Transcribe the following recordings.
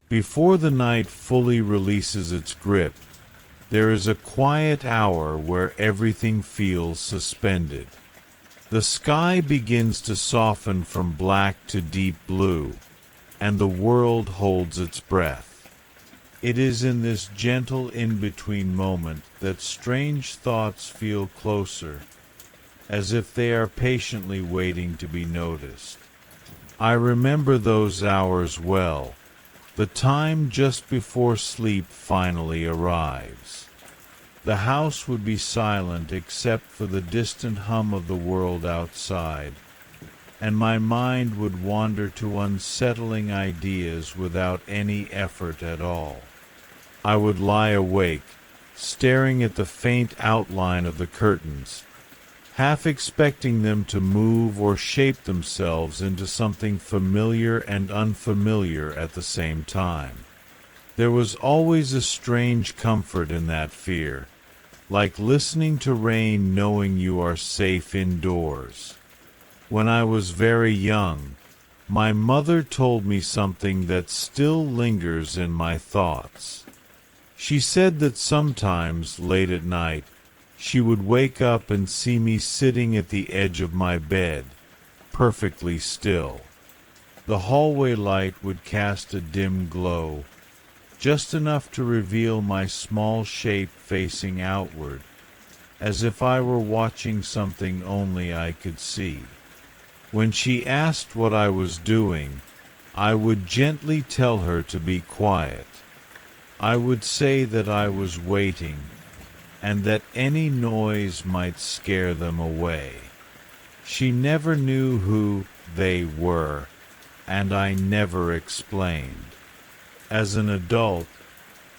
Before the night fully releases its grip, there is a quiet hour where everything feels suspended. The sky begins to soften from black to deep blue, and the world holds its breath. It is in this gentle in-between moment that strange thoughts feel closer, as if they are patiently waiting to be noticed. I remember those hours well, the time just before sleep finally arrives. The house would be silent except for the distant hum of the world outside, and my mind would wander to unsettling ideas without any effort at all. I would lie awake, staring at the faint outline of the curtains, half expecting them to move or shape themselves into something familiar and unfamiliar at the same time. There was always a strange comfort in that fear, like listening to rain knowing you are safe indoors. When I was very young, my mother told me something that still lingers in my thoughts. She said that sometimes, late at night, she would wake up and see me sitting at the edge of my bed, perfectly still. The hallway light would cast a dim glow, just enough to reveal my small shape facing outward, as if I were watching something only I could see. When she asked what I was doing, I would gently tell her to be quiet. I would say that I was waiting, and that any noise might scare them away. She never knew who they were, and I never explained. As an adult,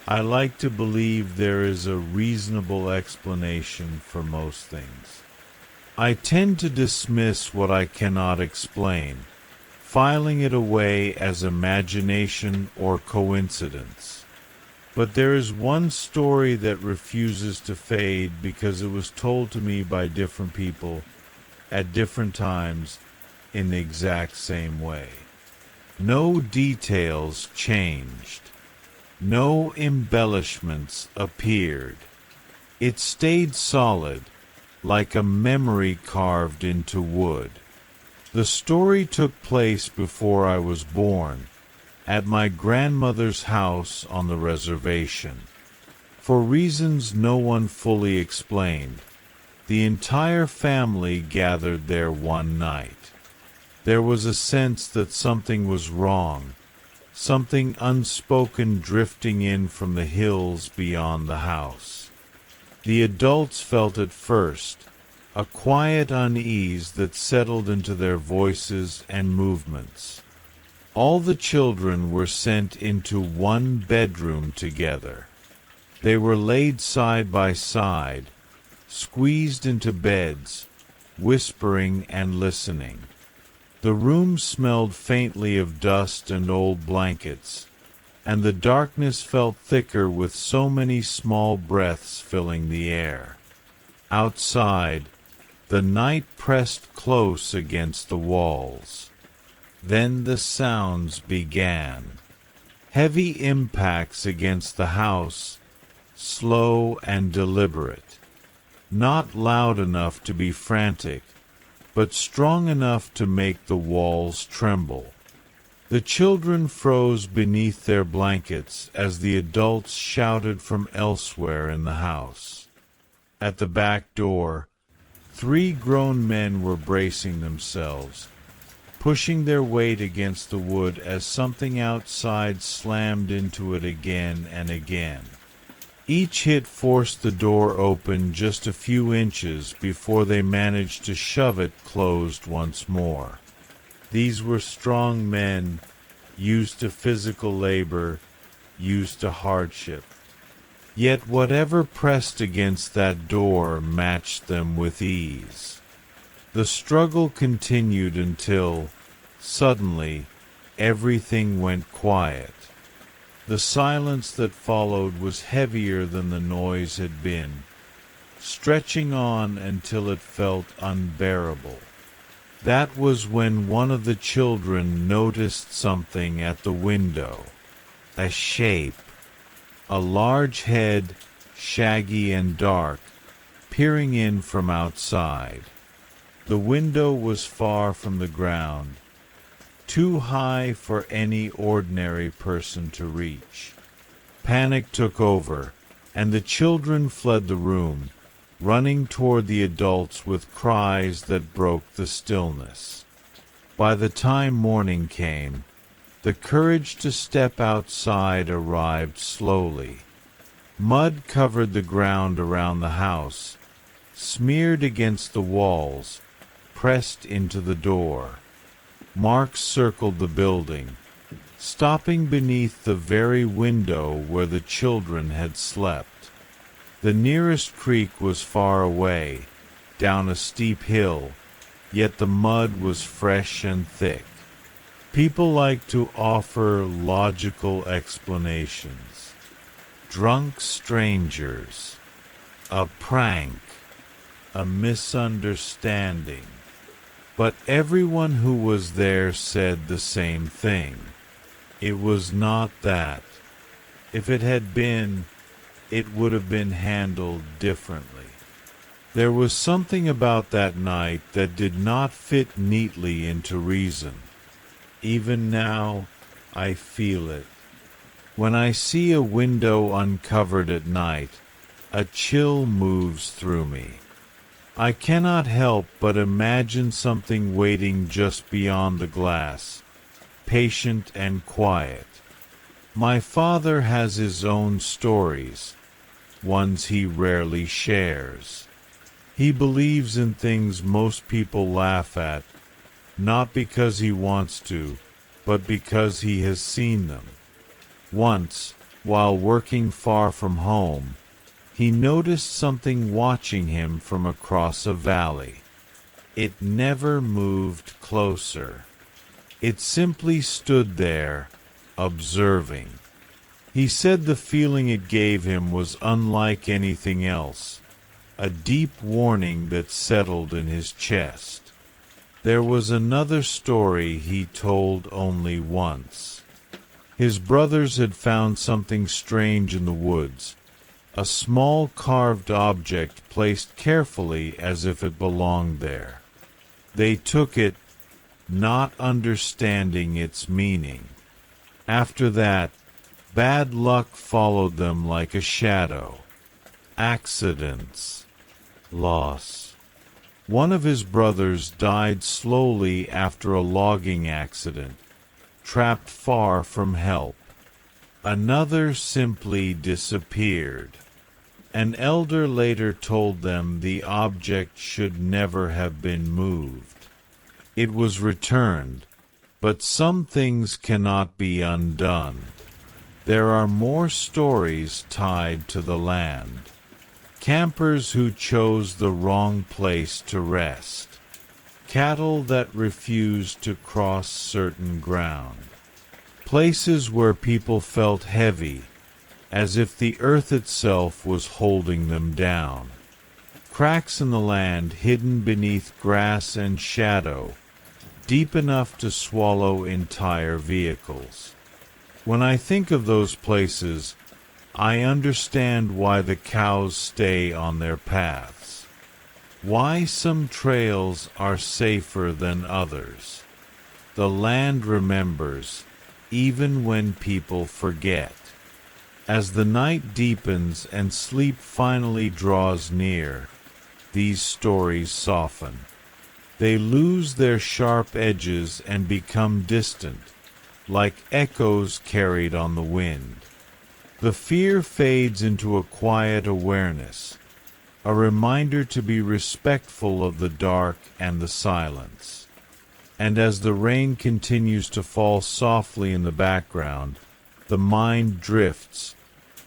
I like to believe there is a reasonable explanation for most things. I tend to dismiss what I cannot explain, filing it away as imagination or coincidence. But there is one story that refuses to fade because it was told to me by different people at different times in the exact same way. No details changed. No embellishments appeared. It stayed solid, like a memory carved into wood. The story took place before I was born, at my grandmother's house on the reservation. For reasons no one fully explained, the entire family gathered there one night. There was a sense that something was wrong, something unspoken drifting in from the hills beyond the house. The adults felt it first, a quiet unease that settled into their voices and movements. All the children were sent into one bedroom together. They were laid side by side, squeezed into beds, whispering and listening. The room smelled faintly of dust and old blankets, and the darkness felt thicker with so many small breaths filling the air. Outside, the night pressed close against the walls. Then the sounds began. Heavy impacts against the house, slow and deliberate. Not loud enough to be frantic, but strong enough to make the walls tremble. The children froze beneath their blankets as the adults shouted from elsewhere in the house. At the back door, 3 grown men were bracing themselves, pushing their weight against the wood as something outside slammed into it again and again. Each hit forced the door open just a few inches before they managed to shove it closed once more. These were strong men, used to physical labor, used to hardship. Yet whatever pressed against that door matched them with ease. The struggle continued until, suddenly, everything went quiet. The silence that followed was heavier than the noise had been, stretching on until it felt unbearable. That was when one of the children noticed something at the window. A shape, a large head, shaggy and dark, peering in from outside. The window was far from the ground, too high for any ordinary person to reach. Panic took over, and the children fled the room, running toward the adults with cries that broke the stillness. By the time morning came, the courage to step outside arrived slowly. Mud covered the ground around the house, smeared against the walls, pressed into the door. Marks circled the building, stopping beneath the very window where the children had slept. The nearest creek was far away, down a steep hill, yet the mud was fresh and thick. People like to offer logical explanations. Drunk strangers, a prank, a misunderstanding. But everyone who was there said the same thing. It was not that. If it had been, it would have been handled differently. There was something about that night that did not fit neatly into reason. Even now, I feel it. When I see a window uncovered at night, a chill moves through me. I cannot help but imagine something waiting just beyond the glass, patient and quiet. My father has his own stories, ones he rarely shares. He believes in things most people laugh at, not because he wants to, but because he has seen them. Once, while working far from home, he noticed something watching him from across a valley. It never moved closer. It simply stood there, observing. He said the feeling it gave him was unlike anything else, a deep warning that settled in his chest. There was another story he told only once. His brothers had found something strange in the woods, a small carved object placed carefully as if it belonged there. They took it, not understanding its meaning. After that, bad luck followed them like a shadow. Accidents, loss. One of his brothers died slowly after a logging accident, trapped far from help. Another simply disappeared. An elder later told them the object should never have been moved. It was returned, but some things cannot be undone. There are more stories tied to the land. Campers who chose the wrong place to rest. Cattle that refused to cross certain ground. Places where people felt heavy, as if the earth itself was holding them down. Cracks in the land hidden beneath grass and shadow, deep enough to swallow entire vehicles. When I think of those places, I understand why the cows stay on their paths. Why some trails are safer than others. The land remembers, even when people forget. As the night deepens and sleep finally draws near, these stories soften. They lose their sharp edges and become distant, like echoes carried on the wind. The fear fades into a quiet awareness, a reminder to be respectful of the dark and the silence. And as the rain continues to fall softly in the background, the mind drifts,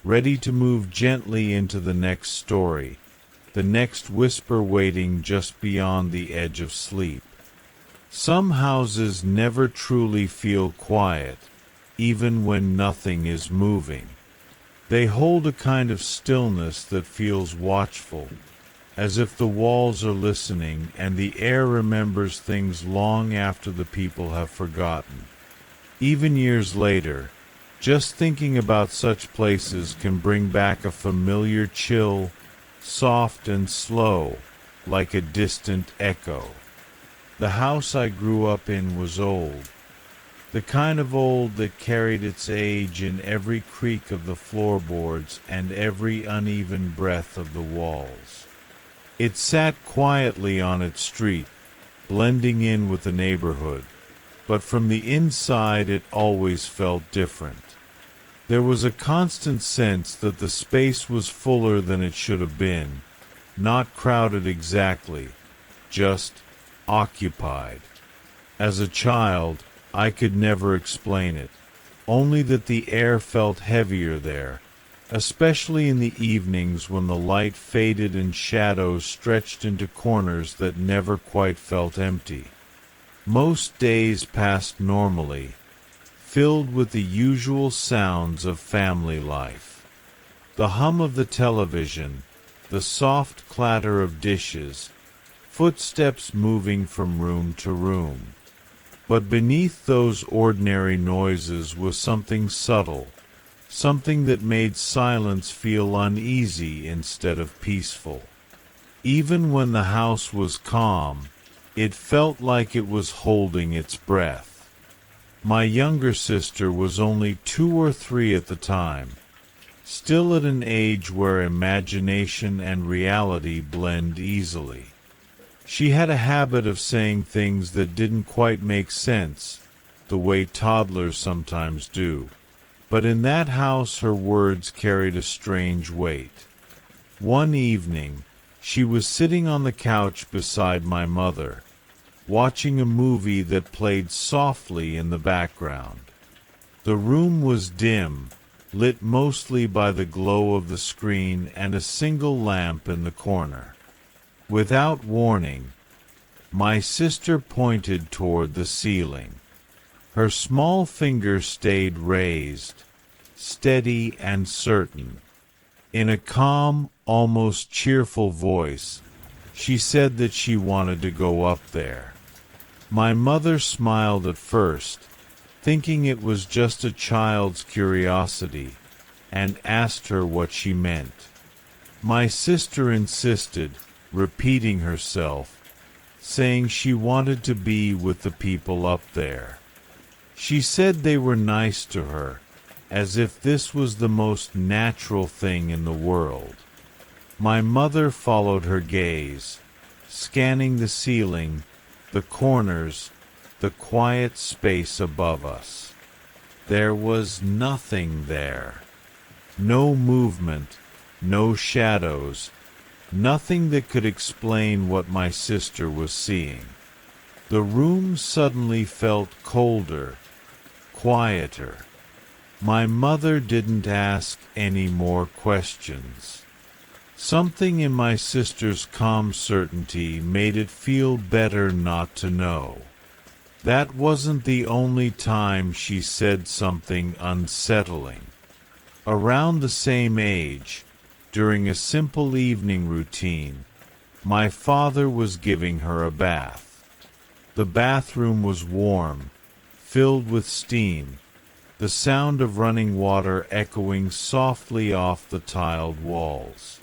ready to move gently into the next story, the next whisper waiting just beyond the edge of sleep. Some houses never truly feel quiet, even when nothing is moving. They hold a kind of stillness that feels watchful, as if the walls are listening and the air remembers things long after the people have forgotten. Even years later, Just thinking about such places can bring back a familiar chill, soft and slow, like a distant echo. The house I grew up in was old, the kind of old that carried its age in every creak of the floorboards and every uneven breath of the walls. It sat quietly on its street, blending in with the neighborhood, but from the inside it always felt different. There was a constant sense that the space was fuller than it should have been, not crowded exactly, just occupied. As a child, I could never explain it, only that the air felt heavier there, especially in the evenings when the light faded and shadows stretched into corners that never quite felt empty. Most days passed normally, filled with the usual sounds of family life. The hum of the television, the soft clatter of dishes, footsteps moving from room to room. But beneath those ordinary noises was something subtle, something that made silence feel uneasy instead of peaceful. Even when the house was calm, it felt like it was holding its breath. My younger sister was only 2 or 3 at the time, still at an age where imagination and reality blend easily. She had a habit of saying things that didn't quite make sense, the way toddlers sometimes do. But in that house her words carried a strange weight. One evening, she was sitting on the couch beside my mother, watching a movie that played softly in the background. The room was dim, lit mostly by the glow of the screen and a single lamp in the corner. Without warning, my sister pointed toward the ceiling. Her small finger stayed raised, steady and certain. In a calm, almost cheerful voice, she said that she wanted to go up there. My mother smiled at first, thinking it was just a child's curiosity, and asked her what she meant. My sister insisted, repeating herself, saying she wanted to be with the people up there. She said they were nice to her, as if this was the most natural thing in the world. My mother followed her gaze, scanning the ceiling, the corners, the quiet space above us. There was nothing there. No movement, no shadows, nothing that could explain what my sister was seeing. The room suddenly felt colder, quieter. My mother didn't ask any more questions. Something in my sister's calm certainty made it feel better not to know. That wasn't the only time she said something unsettling. Around the same age, during a simple evening routine, my father was giving her a bath. The bathroom was warm, filled with steam, the sound of running water echoing softly off the tiled walls.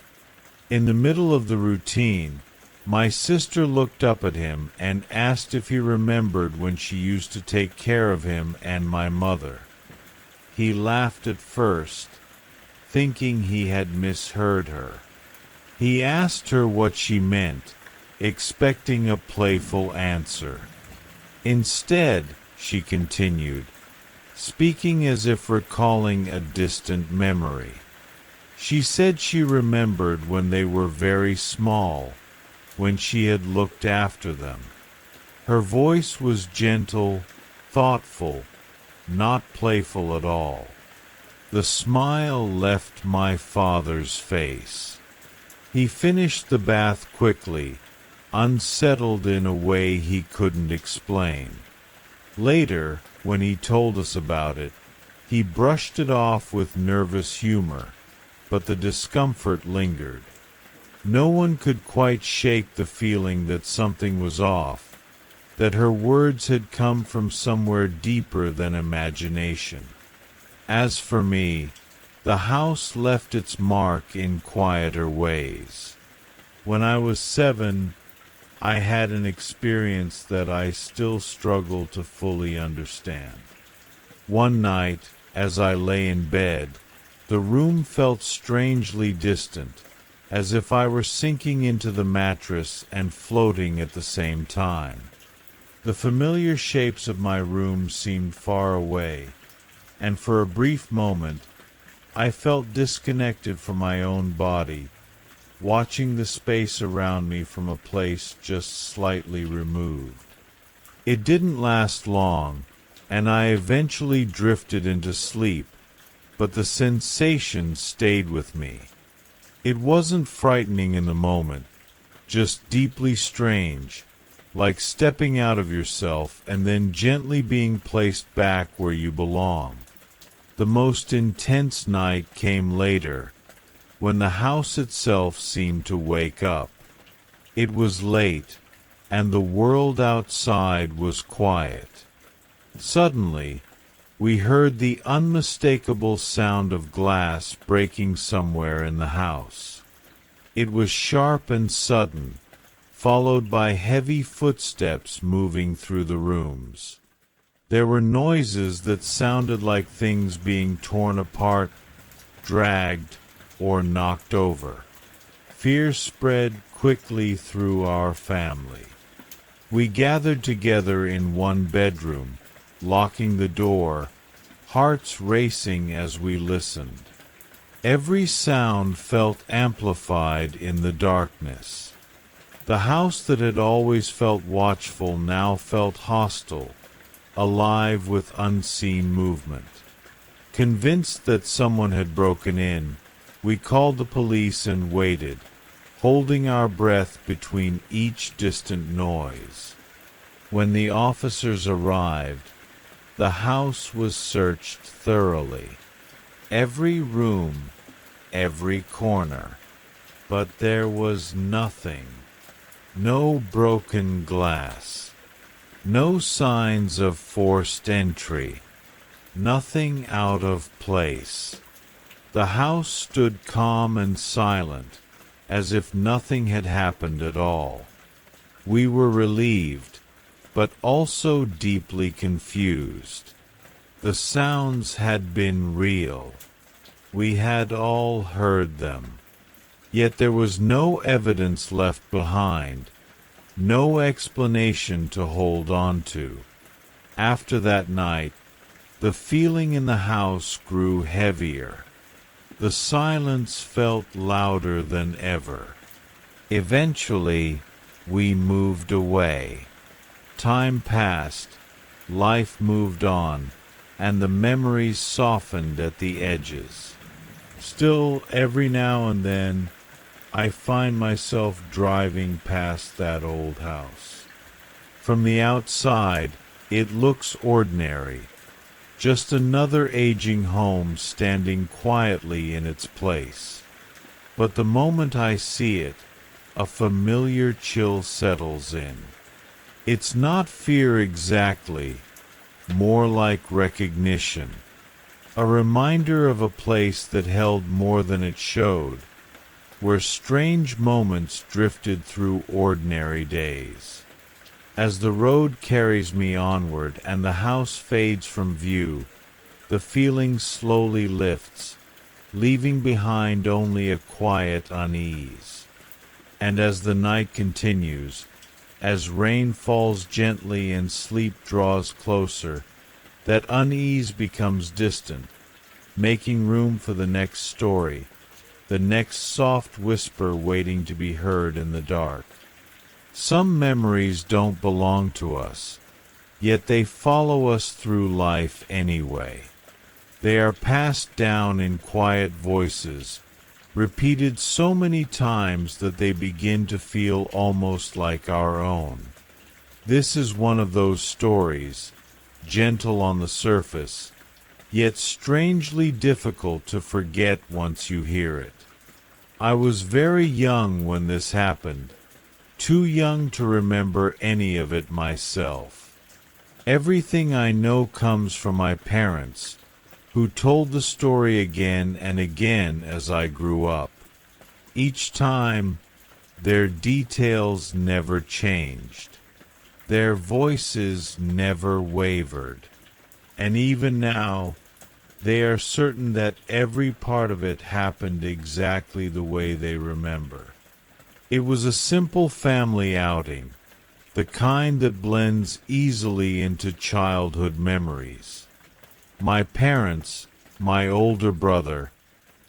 In the middle of the routine, my sister looked up at him and asked if he remembered when she used to take care of him and my mother. He laughed at first, thinking he had misheard her. He asked her what she meant, expecting a playful answer. Instead, she continued, speaking as if recalling a distant memory. She said she remembered when they were very small, when she had looked after them. Her voice was gentle, thoughtful, not playful at all. The smile left my father's face. He finished the bath quickly, unsettled in a way he couldn't explain. Later, when he told us about it, he brushed it off with nervous humor, but the discomfort lingered. No one could quite shake the feeling that something was off, that her words had come from somewhere deeper than imagination. As for me, the house left its mark in quieter ways. When I was 7, I had an experience that I still struggle to fully understand. One night, as I lay in bed, the room felt strangely distant, as if I were sinking into the mattress and floating at the same time. The familiar shapes of my room seemed far away, and for a brief moment, I felt disconnected from my own body, watching the space around me from a place just slightly removed. It didn't last long, and I eventually drifted into sleep, but the sensation stayed with me. It wasn't frightening in the moment, just deeply strange, like stepping out of yourself and then gently being placed back where you belong. The most intense night came later, when the house itself seemed to wake up. It was late, and the world outside was quiet. Suddenly, we heard the unmistakable sound of glass breaking somewhere in the house. It was sharp and sudden, followed by heavy footsteps moving through the rooms. There were noises that sounded like things being torn apart, dragged, or knocked over. Fear spread quickly through our family. We gathered together in one bedroom, locking the door, hearts racing as we listened. Every sound felt amplified in the darkness. The house that had always felt watchful now felt hostile, alive with unseen movement. Convinced that someone had broken in, we called the police and waited, holding our breath between each distant noise. When the officers arrived, the house was searched thoroughly. Every room, every corner. But there was nothing. No broken glass. No signs of forced entry. Nothing out of place. The house stood calm and silent, as if nothing had happened at all. We were relieved, but also deeply confused. The sounds had been real. We had all heard them. Yet there was no evidence left behind, no explanation to hold on to. After that night, the feeling in the house grew heavier. The silence felt louder than ever. Eventually, we moved away. Time passed, life moved on, and the memories softened at the edges. Still, every now and then, I find myself driving past that old house. From the outside, it looks ordinary, just another aging home standing quietly in its place. But the moment I see it, a familiar chill settles in. It's not fear exactly, more like recognition. A reminder of a place that held more than it showed, where strange moments drifted through ordinary days. As the road carries me onward and the house fades from view, the feeling slowly lifts, leaving behind only a quiet unease. And as the night continues, as rain falls gently and sleep draws closer, that unease becomes distant, making room for the next story, the next soft whisper waiting to be heard in the dark. Some memories don't belong to us, yet they follow us through life anyway. They are passed down in quiet voices, repeated so many times that they begin to feel almost like our own. This is one of those stories, gentle on the surface, yet strangely difficult to forget once you hear it. I was very young when this happened, too young to remember any of it myself. Everything I know comes from my parents, who told the story again and again as I grew up. Each time, their details never changed. Their voices never wavered. And even now, they are certain that every part of it happened exactly the way they remember. It was a simple family outing, the kind that blends easily into childhood memories. My parents, my older brother,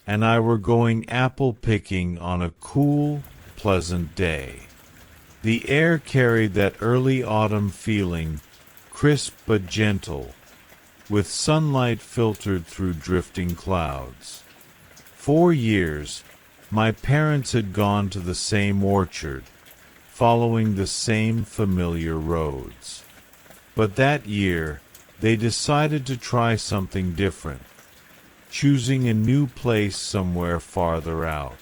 and I were going apple picking on a cool, pleasant day. The air carried that early autumn feeling, crisp but gentle, with sunlight filtered through drifting clouds. 4 years, my parents had gone to the same orchard, following the same familiar roads. But that year, they decided to try something different, choosing a new place somewhere farther out.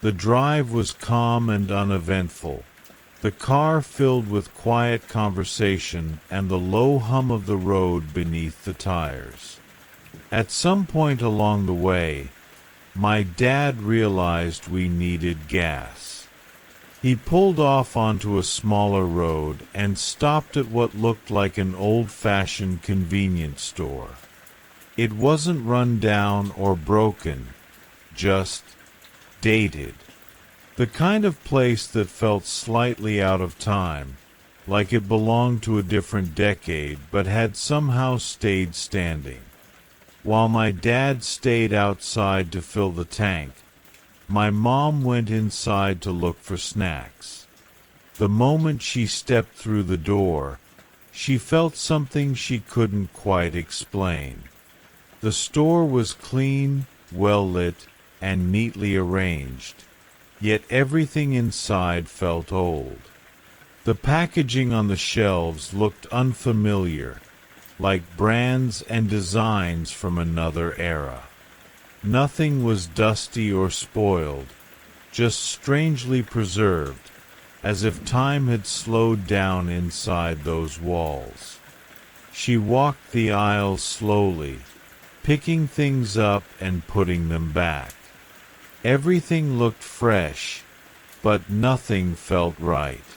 The drive was calm and uneventful, the car filled with quiet conversation and the low hum of the road beneath the tires. At some point along the way, my dad realized we needed gas. He pulled off onto a smaller road and stopped at what looked like an old-fashioned convenience store. It wasn't run down or broken, just dated. The kind of place that felt slightly out of time, like it belonged to a different decade but had somehow stayed standing. While my dad stayed outside to fill the tank, my mom went inside to look for snacks. The moment she stepped through the door, she felt something she couldn't quite explain. The store was clean, well-lit, and neatly arranged, yet everything inside felt old. The packaging on the shelves looked unfamiliar, like brands and designs from another era. Nothing was dusty or spoiled, just strangely preserved, as if time had slowed down inside those walls. She walked the aisle slowly, picking things up and putting them back. Everything looked fresh, but nothing felt right.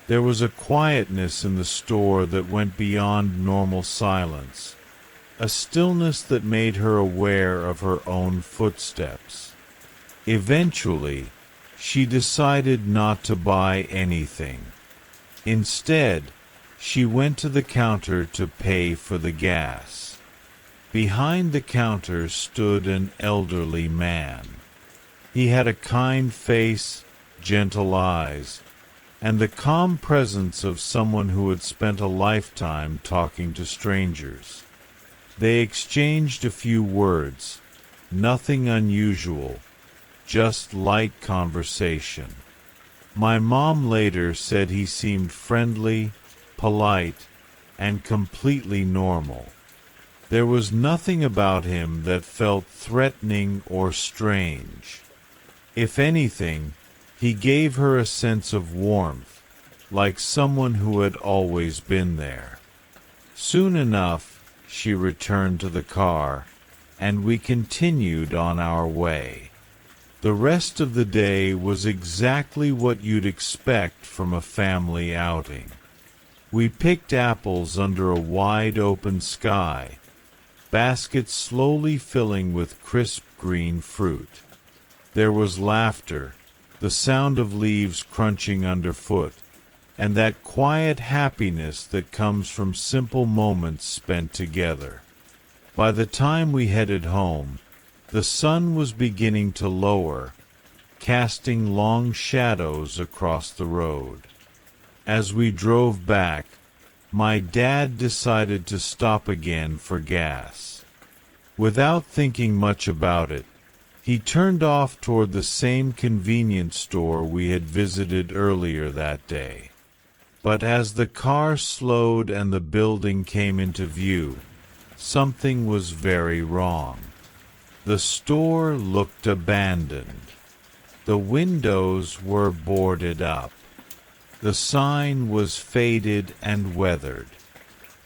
There was a quietness in the store that went beyond normal silence, a stillness that made her aware of her own footsteps. Eventually, she decided not to buy anything. Instead, she went to the counter to pay for the gas. Behind the counter stood an elderly man. He had a kind face, gentle eyes, and the calm presence of someone who had spent a lifetime talking to strangers. They exchanged a few words, nothing unusual, just light conversation. My mom later said he seemed friendly, polite, and completely normal. There was nothing about him that felt threatening or strange. If anything, he gave her a sense of warmth, like someone who had always been there. Soon enough, she returned to the car, and we continued on our way. The rest of the day was exactly what you'd expect from a family outing. We picked apples under a wide-open sky, baskets slowly filling with crisp green fruit. There was laughter, the sound of leaves crunching underfoot, and that quiet happiness that comes from simple moments spent together. By the time we headed home, the sun was beginning to lower, casting long shadows across the road. As we drove back, my dad decided to stop again for gas. Without thinking much about it, he turned off toward the same convenience store we had visited earlier that day. But as the car slowed and the building came into view, something was very wrong. The store looked abandoned. The windows were boarded up. The sign was faded and weathered.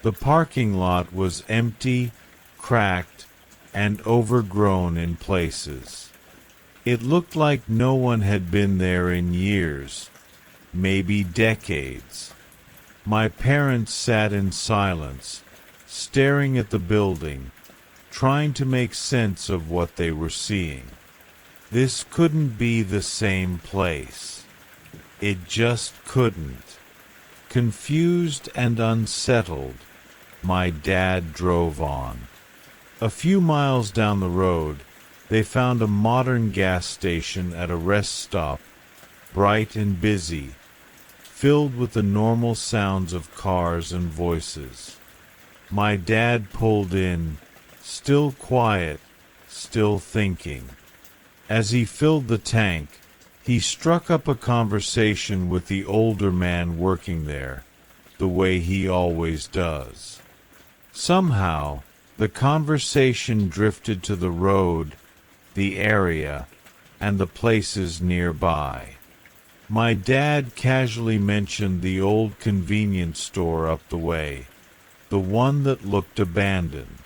The parking lot was empty, cracked and overgrown in places. It looked like no one had been there in years, maybe decades. My parents sat in silence, staring at the building, trying to make sense of what they were seeing. This couldn't be the same place. It just couldn't. Confused and unsettled, my dad drove on. A few miles down the road, they found a modern gas station at a rest stop, bright and busy, filled with the normal sounds of cars and voices. My dad pulled in, still quiet, still thinking. As he filled the tank, he struck up a conversation with the older man working there, the way he always does. Somehow, the conversation drifted to the road, the area, and the places nearby. My dad casually mentioned the old convenience store up the way, the one that looked abandoned.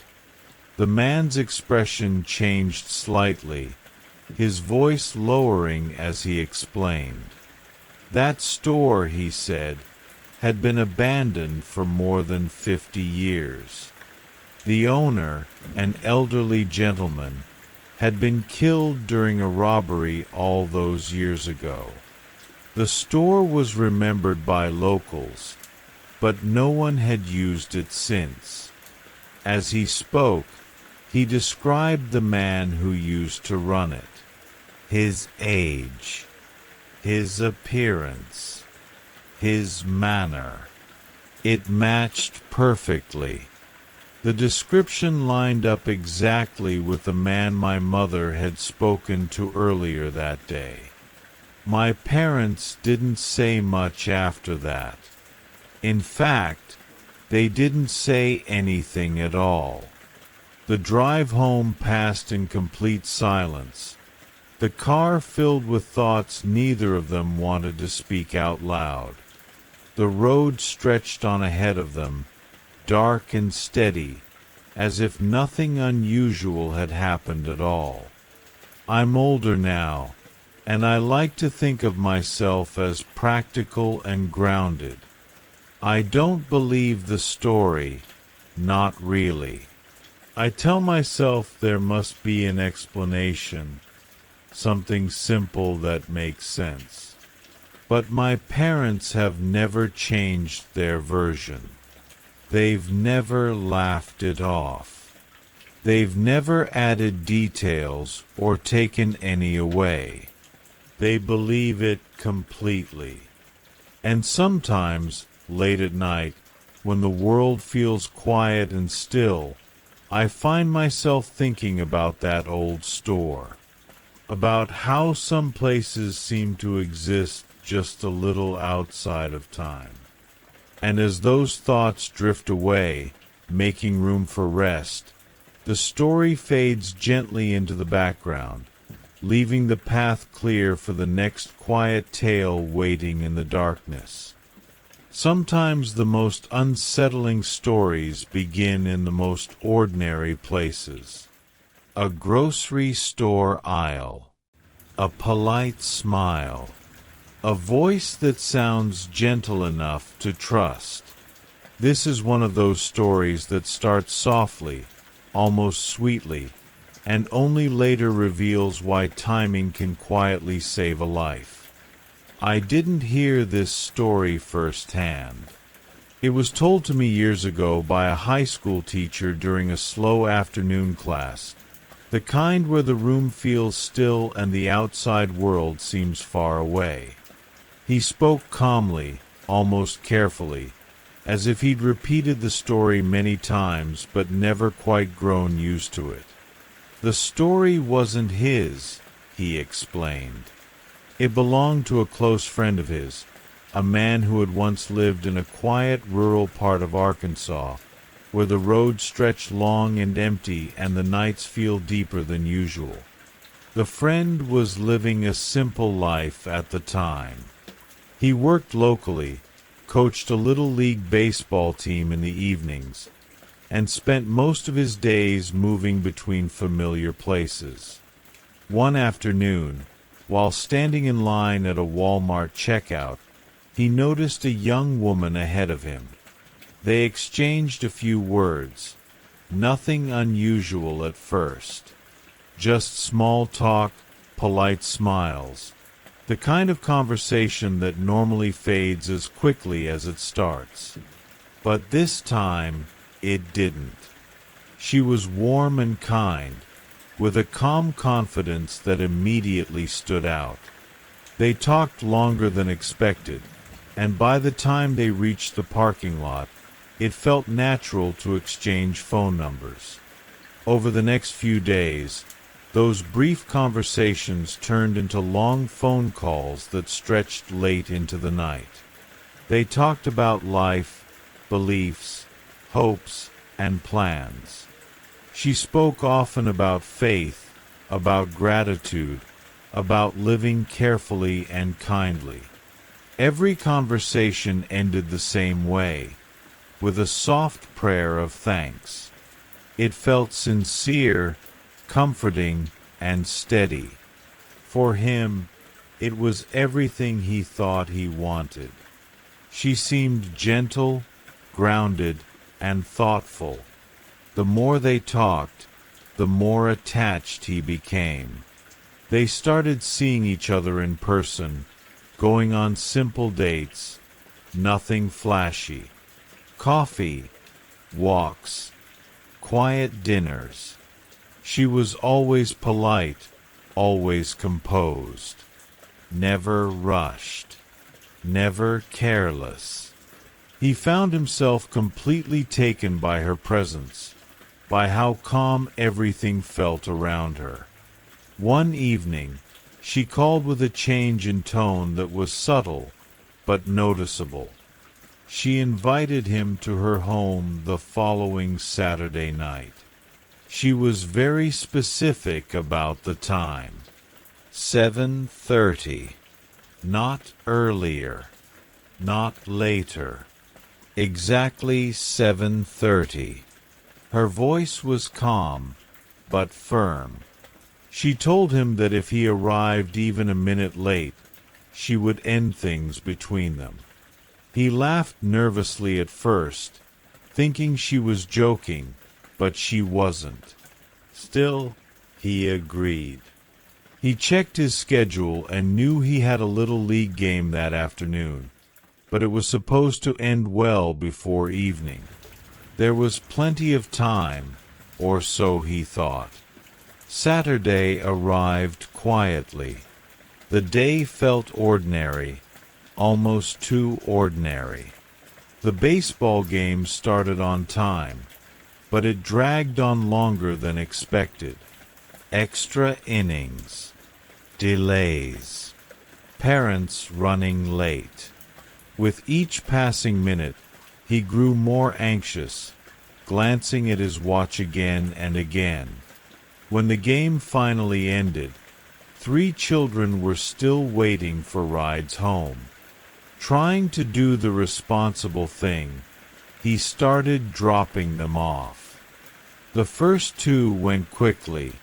The man's expression changed slightly, his voice lowering as he explained. That store, he said, had been abandoned for more than 50 years. The owner, an elderly gentleman, had been killed during a robbery all those years ago. The store was remembered by locals, but no one had used it since. As he spoke, he described the man who used to run it. His age, his appearance, his manner. It matched perfectly. The description lined up exactly with the man my mother had spoken to earlier that day. My parents didn't say much after that. In fact, they didn't say anything at all. The drive home passed in complete silence, the car filled with thoughts neither of them wanted to speak out loud. The road stretched on ahead of them, dark and steady, as if nothing unusual had happened at all. I'm older now, and I like to think of myself as practical and grounded. I don't believe the story, not really. I tell myself there must be an explanation, something simple that makes sense. But my parents have never changed their version. They've never laughed it off. They've never added details or taken any away. They believe it completely. And sometimes, late at night, when the world feels quiet and still, I find myself thinking about that old store, about how some places seem to exist just a little outside of time. And as those thoughts drift away, making room for rest, the story fades gently into the background, leaving the path clear for the next quiet tale waiting in the darkness. Sometimes the most unsettling stories begin in the most ordinary places. A grocery store aisle. A polite smile. A voice that sounds gentle enough to trust. This is one of those stories that starts softly, almost sweetly, and only later reveals why timing can quietly save a life. I didn't hear this story firsthand. It was told to me years ago by a high school teacher during a slow afternoon class, the kind where the room feels still and the outside world seems far away. He spoke calmly, almost carefully, as if he'd repeated the story many times but never quite grown used to it. The story wasn't his, he explained. It belonged to a close friend of his, a man who had once lived in a quiet rural part of Arkansas, where the roads stretch long and empty and the nights feel deeper than usual. The friend was living a simple life at the time. He worked locally, coached a little league baseball team in the evenings, and spent most of his days moving between familiar places. One afternoon, while standing in line at a Walmart checkout, he noticed a young woman ahead of him. They exchanged a few words, nothing unusual at first. Just small talk, polite smiles, the kind of conversation that normally fades as quickly as it starts. But this time, it didn't. She was warm and kind, with a calm confidence that immediately stood out. They talked longer than expected, and by the time they reached the parking lot, it felt natural to exchange phone numbers. Over the next few days, those brief conversations turned into long phone calls that stretched late into the night. They talked about life, beliefs, hopes, and plans. She spoke often about faith, about gratitude, about living carefully and kindly. Every conversation ended the same way, with a soft prayer of thanks. It felt sincere, comforting, and steady. For him, it was everything he thought he wanted. She seemed gentle, grounded, and thoughtful. The more they talked, the more attached he became. They started seeing each other in person, going on simple dates, nothing flashy. Coffee, walks, quiet dinners. She was always polite, always composed, never rushed, never careless. He found himself completely taken by her presence, by how calm everything felt around her. One evening, she called with a change in tone that was subtle but noticeable. She invited him to her home the following Saturday night. She was very specific about the time. 7:30. Not earlier. Not later. Exactly 7:30. Her voice was calm, but firm. She told him that if he arrived even a minute late, she would end things between them. He laughed nervously at first, thinking she was joking, but she wasn't. Still, he agreed. He checked his schedule and knew he had a little league game that afternoon, but it was supposed to end well before evening. There was plenty of time, or so he thought. Saturday arrived quietly. The day felt ordinary, almost too ordinary. The baseball game started on time, but it dragged on longer than expected. Extra innings, delays, parents running late. With each passing minute, he grew more anxious, glancing at his watch again and again. When the game finally ended, 3 children were still waiting for rides home. Trying to do the responsible thing, he started dropping them off. The first 2 went quickly,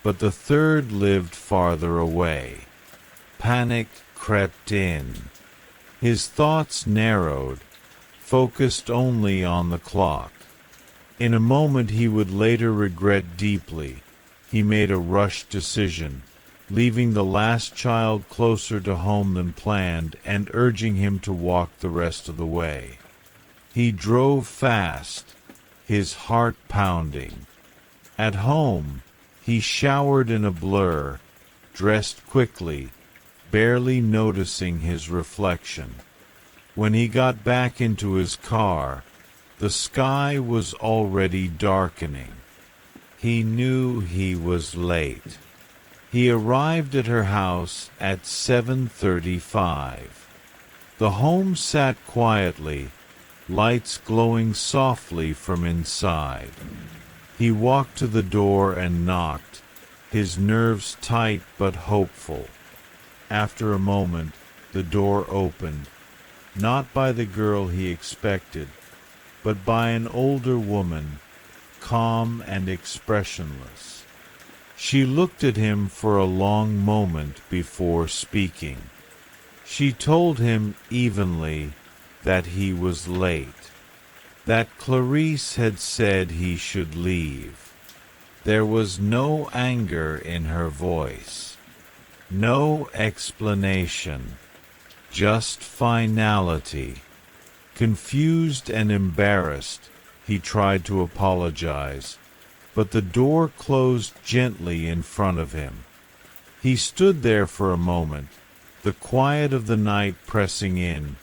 but the third lived farther away. Panic crept in. His thoughts narrowed, focused only on the clock. In a moment he would later regret deeply, he made a rushed decision, leaving the last child closer to home than planned and urging him to walk the rest of the way. He drove fast, his heart pounding. At home, he showered in a blur, dressed quickly, barely noticing his reflection. When he got back into his car, the sky was already darkening. He knew he was late. He arrived at her house at 7:35. The home sat quietly, lights glowing softly from inside. He walked to the door and knocked, his nerves tight but hopeful. After a moment, the door opened, not by the girl he expected, but by an older woman, calm and expressionless. She looked at him for a long moment before speaking. She told him evenly that he was late, that Clarice had said he should leave. There was no anger in her voice, no explanation, just finality. Confused and embarrassed, he tried to apologize, but the door closed gently in front of him. He stood there for a moment, the quiet of the night pressing in,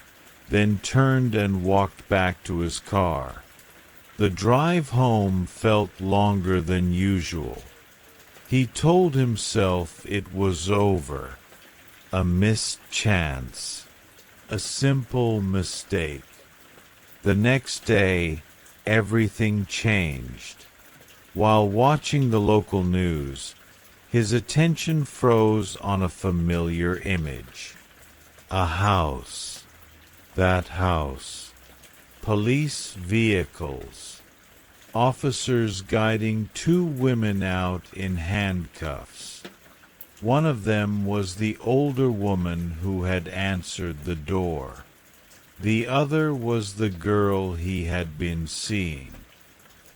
then turned and walked back to his car. The drive home felt longer than usual. He told himself it was over. A missed chance. A simple mistake. The next day, everything changed. While watching the local news, his attention froze on a familiar image. A house. That house. Police vehicles. Officers guiding two women out in handcuffs. One of them was the older woman who had answered the door. The other was the girl he had been seeing.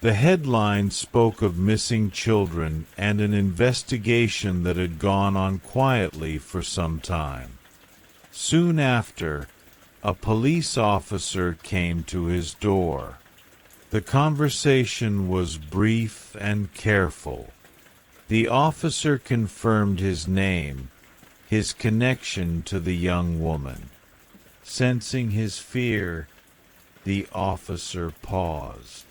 The headline spoke of missing children and an investigation that had gone on quietly for some time. Soon after, a police officer came to his door. The conversation was brief and careful. The officer confirmed his name, his connection to the young woman. Sensing his fear, the officer paused.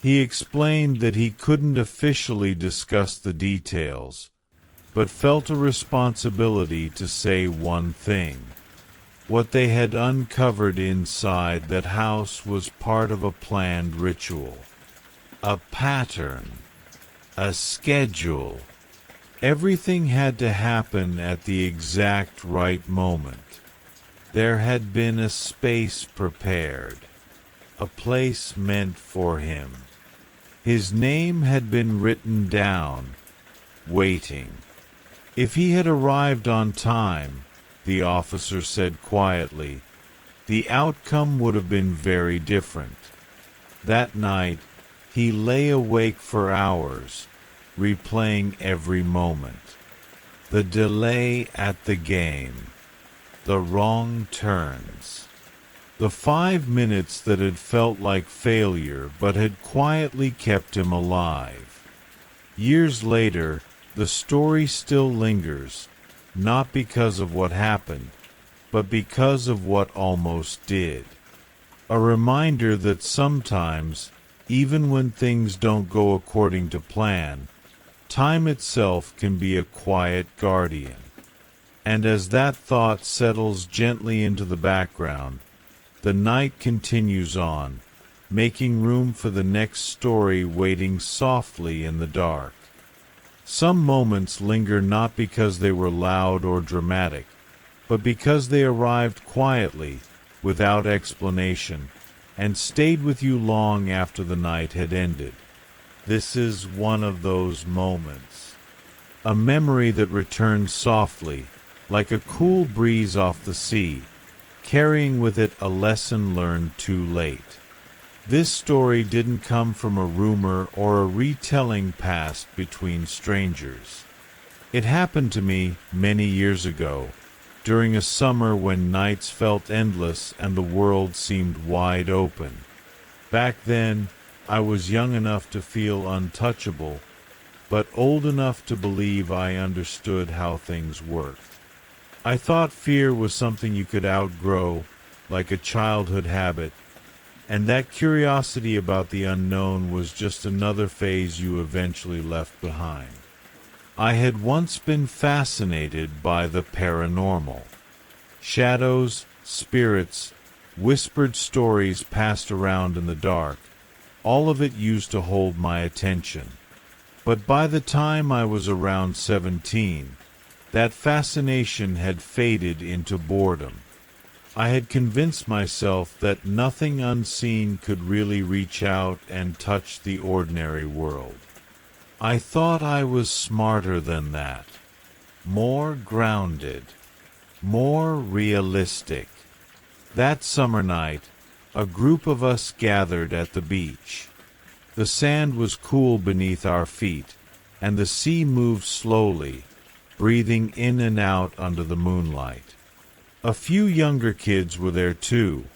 He explained that he couldn't officially discuss the details, but felt a responsibility to say one thing. What they had uncovered inside that house was part of a planned ritual, a pattern, a schedule. Everything had to happen at the exact right moment. There had been a space prepared, a place meant for him. His name had been written down, waiting. If he had arrived on time, the officer said quietly, the outcome would have been very different. That night, he lay awake for hours, replaying every moment. The delay at the game, the wrong turns, the 5 minutes that had felt like failure but had quietly kept him alive. Years later, the story still lingers, not because of what happened, but because of what almost did. A reminder that sometimes, even when things don't go according to plan, time itself can be a quiet guardian. And as that thought settles gently into the background, the night continues on, making room for the next story waiting softly in the dark. Some moments linger not because they were loud or dramatic, but because they arrived quietly, without explanation, and stayed with you long after the night had ended. This is one of those moments. A memory that returns softly, like a cool breeze off the sea, carrying with it a lesson learned too late. This story didn't come from a rumor or a retelling passed between strangers. It happened to me many years ago, during a summer when nights felt endless and the world seemed wide open. Back then, I was young enough to feel untouchable, but old enough to believe I understood how things worked. I thought fear was something you could outgrow, like a childhood habit, and that curiosity about the unknown was just another phase you eventually left behind. I had once been fascinated by the paranormal. Shadows, spirits, whispered stories passed around in the dark. All of it used to hold my attention. But by the time I was around 17, that fascination had faded into boredom. I had convinced myself that nothing unseen could really reach out and touch the ordinary world. I thought I was smarter than that, more grounded, more realistic. That summer night, a group of us gathered at the beach. The sand was cool beneath our feet, and the sea moved slowly, breathing in and out under the moonlight. A few younger kids were there too,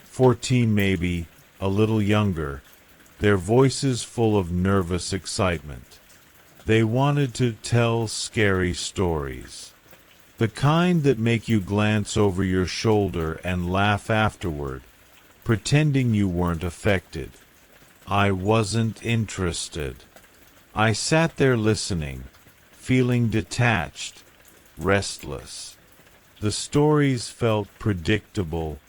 14 maybe, a little younger, their voices full of nervous excitement. They wanted to tell scary stories. The kind that make you glance over your shoulder and laugh afterward, pretending you weren't affected. I wasn't interested. I sat there listening, feeling detached, restless. The stories felt predictable,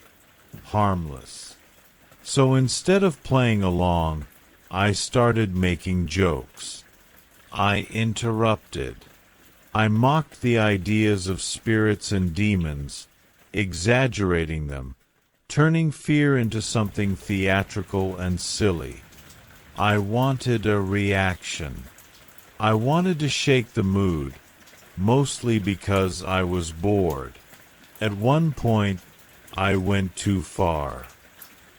harmless. So instead of playing along, I started making jokes. I interrupted. I mocked the ideas of spirits and demons, exaggerating them, turning fear into something theatrical and silly. I wanted a reaction. I wanted to shake the mood, mostly because I was bored. At one point, I went too far.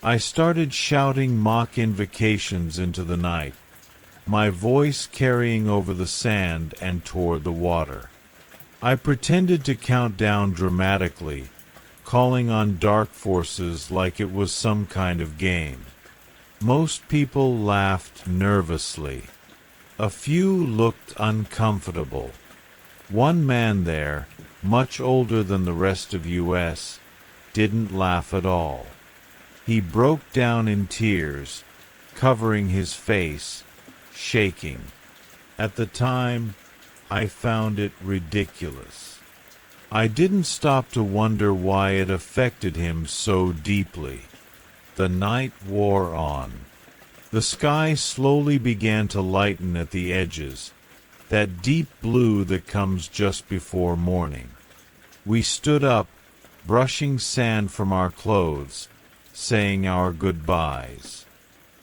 I started shouting mock invocations into the night, my voice carrying over the sand and toward the water. I pretended to count down dramatically, calling on dark forces like it was some kind of game. Most people laughed nervously. A few looked uncomfortable. One man there, much older than the rest of US, didn't laugh at all. He broke down in tears, covering his face, shaking. At the time, I found it ridiculous. I didn't stop to wonder why it affected him so deeply. The night wore on. The sky slowly began to lighten at the edges, that deep blue that comes just before morning. We stood up, brushing sand from our clothes, saying our goodbyes.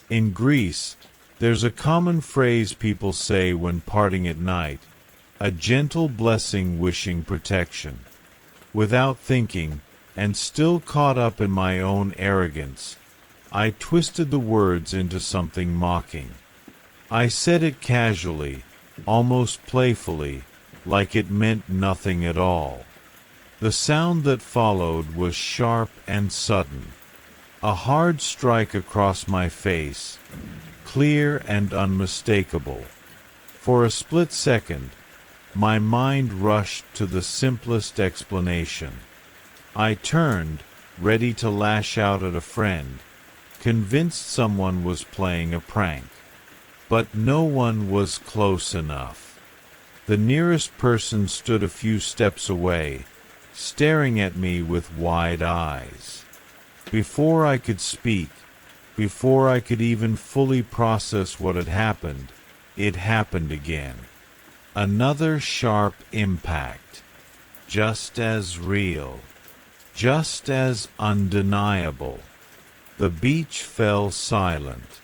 In Greece, there's a common phrase people say when parting at night, a gentle blessing wishing protection. Without thinking, and still caught up in my own arrogance, I twisted the words into something mocking. I said it casually, almost playfully, like it meant nothing at all. The sound that followed was sharp and sudden, a hard strike across my face, clear and unmistakable. For a split second, my mind rushed to the simplest explanation. I turned, ready to lash out at a friend, convinced someone was playing a prank. But no one was close enough. The nearest person stood a few steps away, staring at me with wide eyes. Before I could speak, before I could even fully process what had happened, it happened again. Another sharp impact, just as real, just as undeniable. The beach fell silent.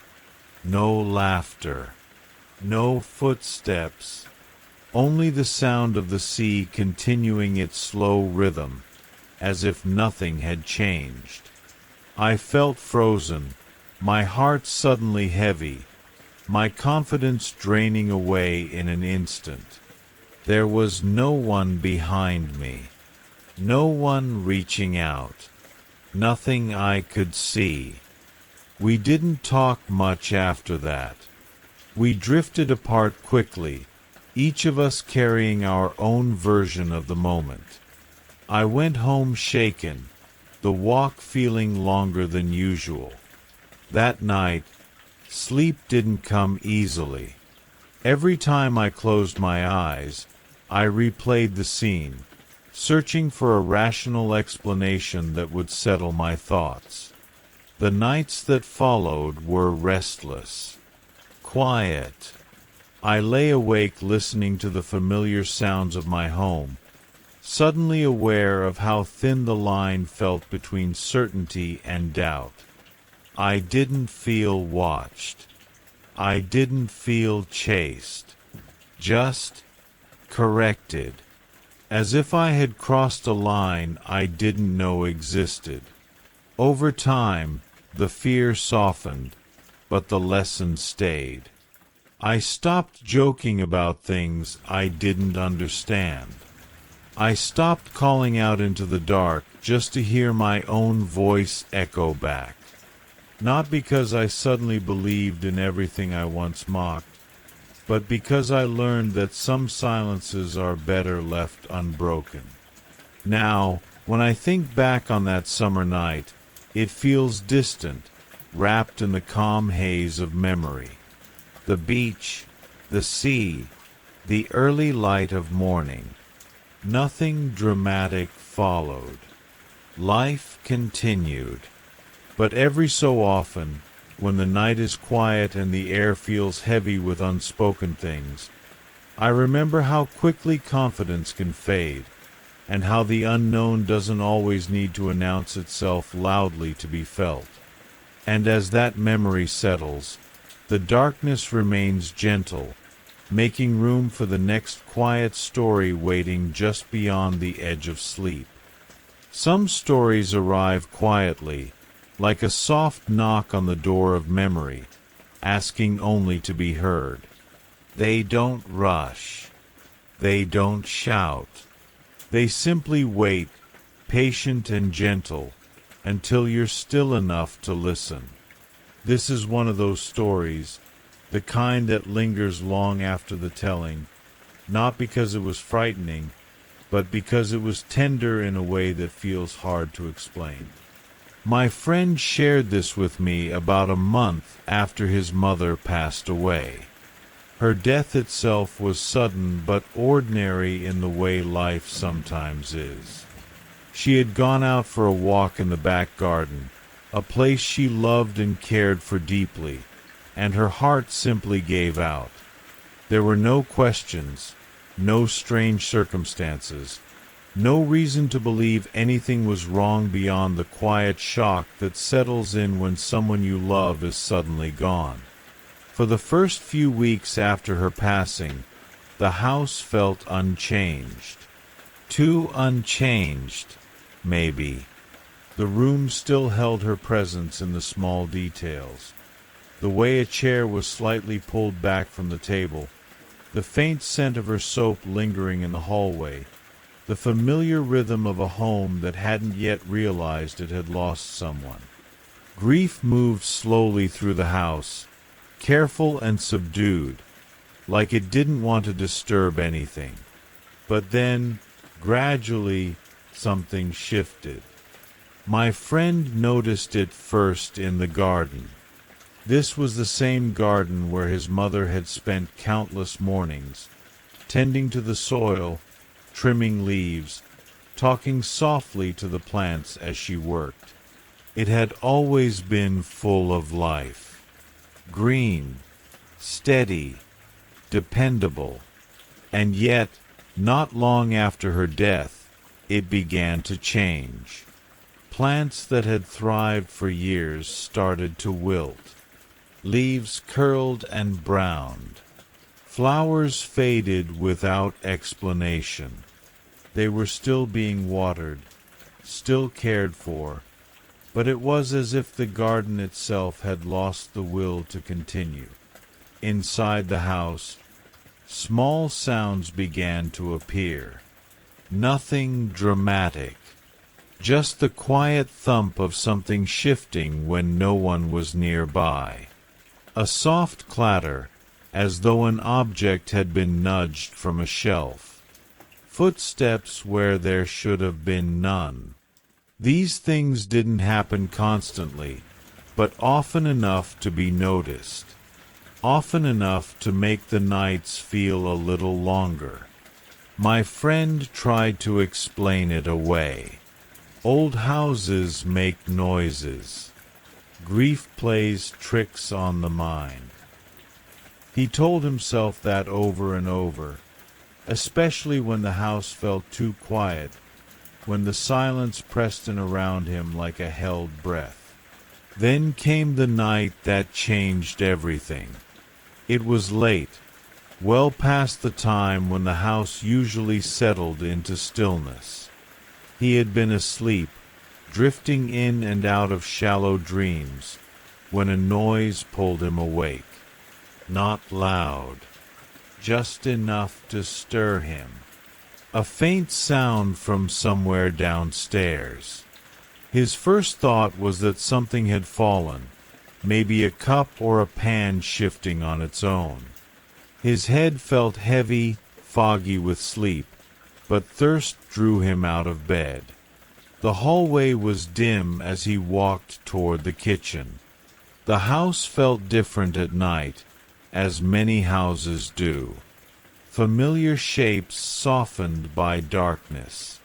No laughter, no footsteps, only the sound of the sea continuing its slow rhythm, as if nothing had changed. I felt frozen, my heart suddenly heavy, my confidence draining away in an instant. There was no one behind me, no one reaching out, nothing I could see. We didn't talk much after that. We drifted apart quickly, each of us carrying our own version of the moment. I went home shaken, the walk feeling longer than usual. That night, sleep didn't come easily. Every time I closed my eyes, I replayed the scene, searching for a rational explanation that would settle my thoughts. The nights that followed were restless, quiet. I lay awake listening to the familiar sounds of my home, suddenly aware of how thin the line felt between certainty and doubt. I didn't feel watched. I didn't feel chased. Just corrected. As if I had crossed a line I didn't know existed. Over time, the fear softened, but the lesson stayed. I stopped joking about things I didn't understand. I stopped calling out into the dark just to hear my own voice echo back. Not because I suddenly believed in everything I once mocked, but because I learned that some silences are better left unbroken. Now, when I think back on that summer night, it feels distant, wrapped in the calm haze of memory. The beach, the sea, the early light of morning. Nothing dramatic followed. Life continued. But every so often, when the night is quiet and the air feels heavy with unspoken things, I remember how quickly confidence can fade, and how the unknown doesn't always need to announce itself loudly to be felt. And as that memory settles, the darkness remains gentle, making room for the next quiet story waiting just beyond the edge of sleep. Some stories arrive quietly, like a soft knock on the door of memory, asking only to be heard. They don't rush. They don't shout. They simply wait, patient and gentle, until you're still enough to listen. This is one of those stories, the kind that lingers long after the telling, not because it was frightening, but because it was tender in a way that feels hard to explain. My friend shared this with me about a month after his mother passed away. Her death itself was sudden but ordinary in the way life sometimes is. She had gone out for a walk in the back garden, a place she loved and cared for deeply, and her heart simply gave out. There were no questions, no strange circumstances, no reason to believe anything was wrong beyond the quiet shock that settles in when someone you love is suddenly gone. For the first few weeks after her passing, the house felt unchanged. Too unchanged, maybe. The room still held her presence in the small details. The way a chair was slightly pulled back from the table, the faint scent of her soap lingering in the hallway, the familiar rhythm of a home that hadn't yet realized it had lost someone. Grief moved slowly through the house, careful and subdued, like it didn't want to disturb anything. But then, gradually, something shifted. My friend noticed it first in the garden. This was the same garden where his mother had spent countless mornings, tending to the soil, trimming leaves, talking softly to the plants as she worked. It had always been full of life. Green, steady, dependable. And yet, not long after her death, it began to change. Plants that had thrived for years started to wilt. Leaves curled and browned. Flowers faded without explanation. They were still being watered, still cared for, but it was as if the garden itself had lost the will to continue. Inside the house, small sounds began to appear. Nothing dramatic, just the quiet thump of something shifting when no one was nearby. A soft clatter, as though an object had been nudged from a shelf. Footsteps where there should have been none. These things didn't happen constantly, but often enough to be noticed. Often enough to make the nights feel a little longer. My friend tried to explain it away. Old houses make noises. Grief plays tricks on the mind. He told himself that over and over, especially when the house felt too quiet, when the silence pressed in around him like a held breath. Then came the night that changed everything. It was late, well past the time when the house usually settled into stillness. He had been asleep, drifting in and out of shallow dreams, when a noise pulled him awake. Not loud, just enough to stir him. A faint sound from somewhere downstairs. His first thought was that something had fallen, maybe a cup or a pan shifting on its own. His head felt heavy, foggy with sleep, but thirst drew him out of bed. The hallway was dim as he walked toward the kitchen. The house felt different at night, as many houses do. Familiar shapes softened by darkness.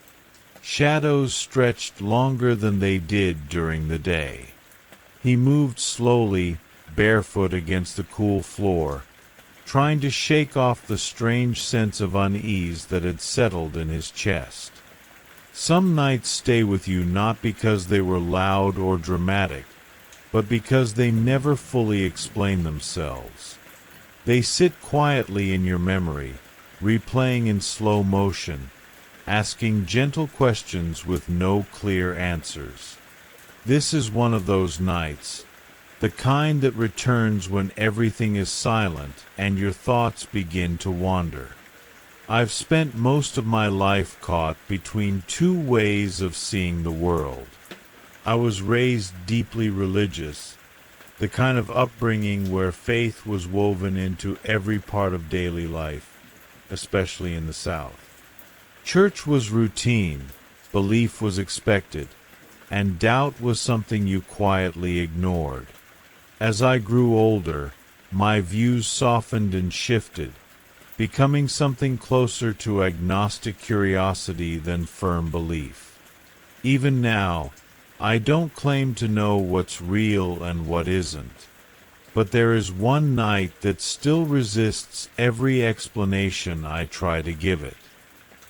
Shadows stretched longer than they did during the day. He moved slowly, barefoot against the cool floor, trying to shake off the strange sense of unease that had settled in his chest. Some nights stay with you not because they were loud or dramatic, but because they never fully explain themselves. They sit quietly in your memory, replaying in slow motion, asking gentle questions with no clear answers. This is one of those nights, the kind that returns when everything is silent and your thoughts begin to wander. I've spent most of my life caught between two ways of seeing the world. I was raised deeply religious, the kind of upbringing where faith was woven into every part of daily life, especially in the South. Church was routine, belief was expected, and doubt was something you quietly ignored. As I grew older, my views softened and shifted, becoming something closer to agnostic curiosity than firm belief. Even now, I don't claim to know what's real and what isn't, but there is one night that still resists every explanation I try to give it.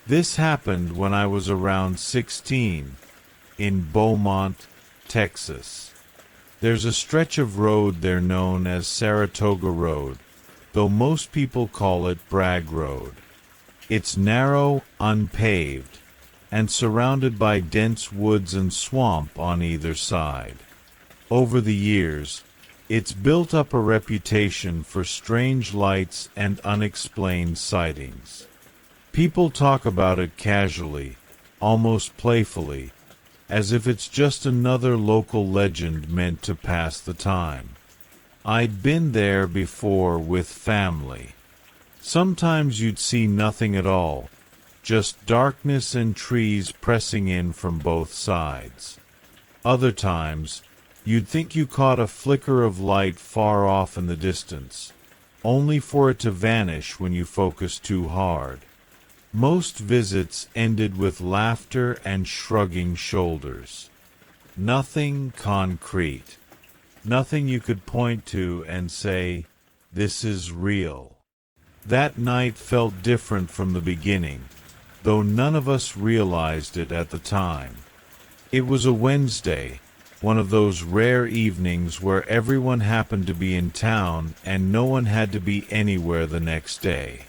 This happened when I was around 16, in Beaumont, Texas. There's a stretch of road there known as Saratoga Road, though most people call it Bragg Road. It's narrow, unpaved, and surrounded by dense woods and swamp on either side. Over the years, it's built up a reputation for strange lights and unexplained sightings. People talk about it casually, almost playfully, as if it's just another local legend meant to pass the time. I'd been there before with family. Sometimes you'd see nothing at all, just darkness and trees pressing in from both sides. Other times, you'd think you caught a flicker of light far off in the distance, only for it to vanish when you focused too hard. Most visits ended with laughter and shrugging shoulders. Nothing concrete. Nothing you could point to and say, "This is real." That night felt different from the beginning, though none of us realized it at the time. It was a Wednesday, one of those rare evenings where everyone happened to be in town and no one had to be anywhere the next day.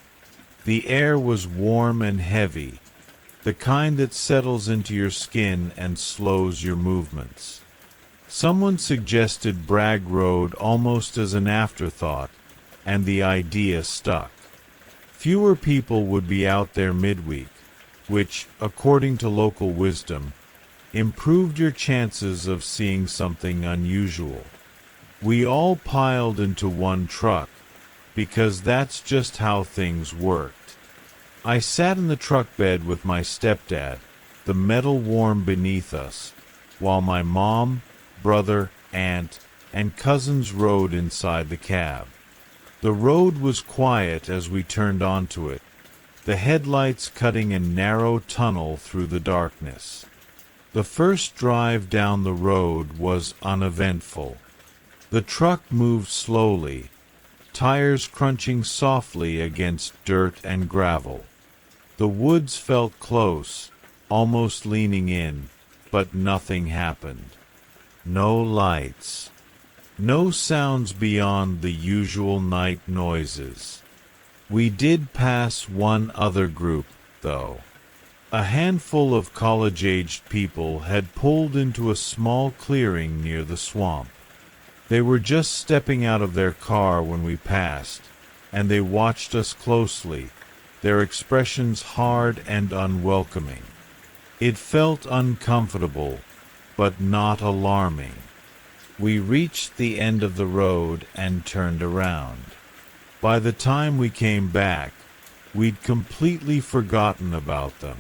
The air was warm and heavy, the kind that settles into your skin and slows your movements. Someone suggested Bragg Road almost as an afterthought, and the idea stuck. Fewer people would be out there midweek, which, according to local wisdom, improved your chances of seeing something unusual. We all piled into one truck, because that's just how things worked. I sat in the truck bed with my stepdad, the metal warm beneath us, while my mom, brother, aunt, and cousins rode inside the cab. The road was quiet as we turned onto it, the headlights cutting a narrow tunnel through the darkness. The first drive down the road was uneventful. The truck moved slowly, tires crunching softly against dirt and gravel. The woods felt close, almost leaning in, but nothing happened. No lights. No sounds beyond the usual night noises. We did pass one other group, though. A handful of college-aged people had pulled into a small clearing near the swamp. They were just stepping out of their car when we passed, and they watched us closely, their expressions hard and unwelcoming. It felt uncomfortable, but not alarming. We reached the end of the road and turned around. By the time we came back, we'd completely forgotten about them.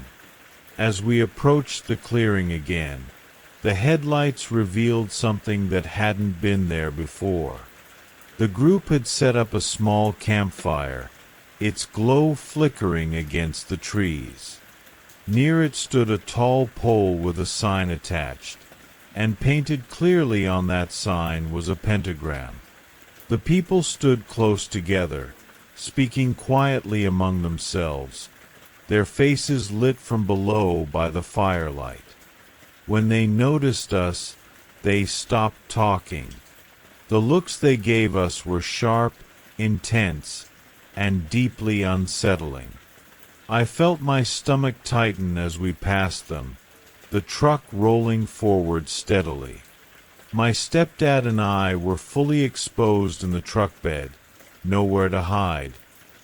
As we approached the clearing again, the headlights revealed something that hadn't been there before. The group had set up a small campfire, its glow flickering against the trees. Near it stood a tall pole with a sign attached, and painted clearly on that sign was a pentagram. The people stood close together, speaking quietly among themselves, their faces lit from below by the firelight. When they noticed us, they stopped talking. The looks they gave us were sharp, intense, and deeply unsettling. I felt my stomach tighten as we passed them, the truck rolling forward steadily. My stepdad and I were fully exposed in the truck bed, nowhere to hide,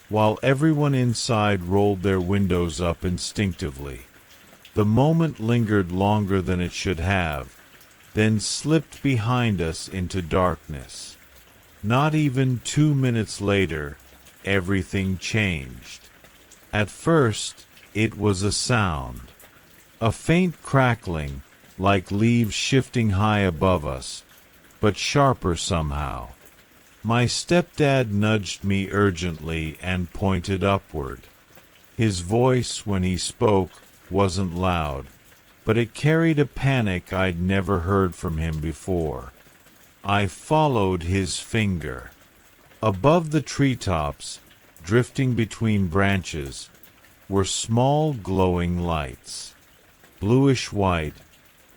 while everyone inside rolled their windows up instinctively. The moment lingered longer than it should have, then slipped behind us into darkness. Not even 2 minutes later, everything changed. At first, it was a sound. A faint crackling, like leaves shifting high above us, but sharper somehow. My stepdad nudged me urgently and pointed upward. His voice, when he spoke, wasn't loud, but it carried a panic I'd never heard from him before. I followed his finger. Above the treetops, drifting between branches, were small glowing lights. Bluish-white,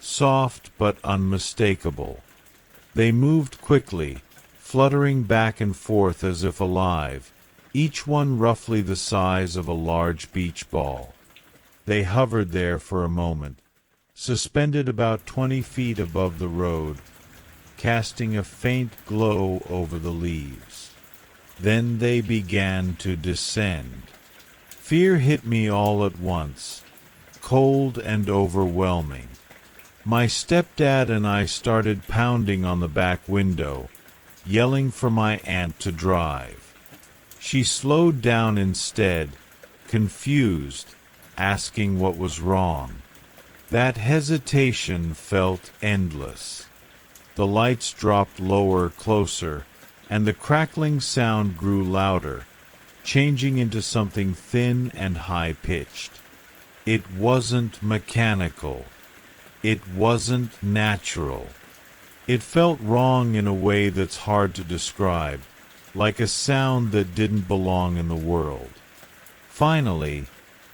soft but unmistakable. They moved quickly, fluttering back and forth as if alive, each one roughly the size of a large beach ball. They hovered there for a moment, suspended about 20 feet above the road, casting a faint glow over the leaves. Then they began to descend. Fear hit me all at once, cold and overwhelming. My stepdad and I started pounding on the back window, yelling for my aunt to drive. She slowed down instead, confused, asking what was wrong. That hesitation felt endless. The lights dropped lower, closer, and the crackling sound grew louder, changing into something thin and high-pitched. It wasn't mechanical. It wasn't natural. It felt wrong in a way that's hard to describe, like a sound that didn't belong in the world. Finally,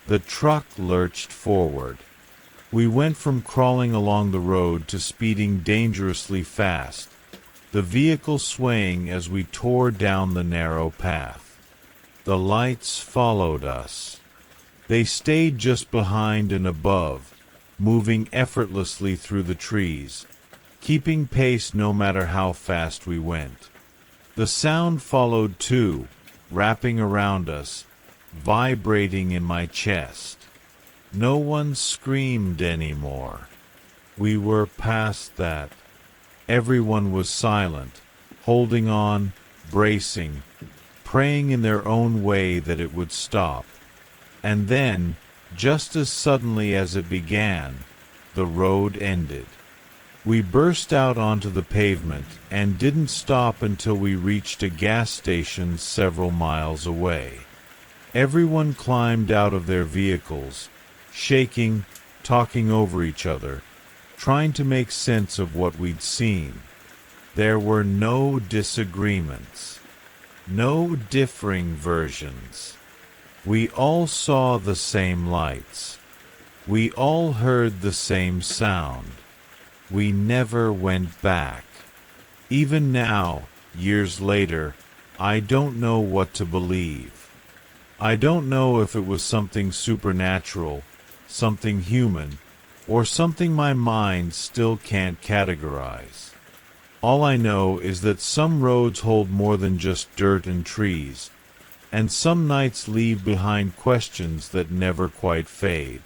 the truck lurched forward. We went from crawling along the road to speeding dangerously fast, the vehicle swaying as we tore down the narrow path. The lights followed us. They stayed just behind and above, moving effortlessly through the trees, keeping pace no matter how fast we went. The sound followed too, wrapping around us, vibrating in my chest. No one screamed anymore. We were past that. Everyone was silent, holding on, bracing, praying in their own way that it would stop. And then, just as suddenly as it began, the road ended. We burst out onto the pavement and didn't stop until we reached a gas station several miles away. Everyone climbed out of their vehicles, shaking, talking over each other, trying to make sense of what we'd seen. There were no disagreements, no differing versions. We all saw the same lights. We all heard the same sound. We never went back. Even now, years later, I don't know what to believe. I don't know if it was something supernatural, something human, or something my mind still can't categorize. All I know is that some roads hold more than just dirt and trees, and some nights leave behind questions that never quite fade.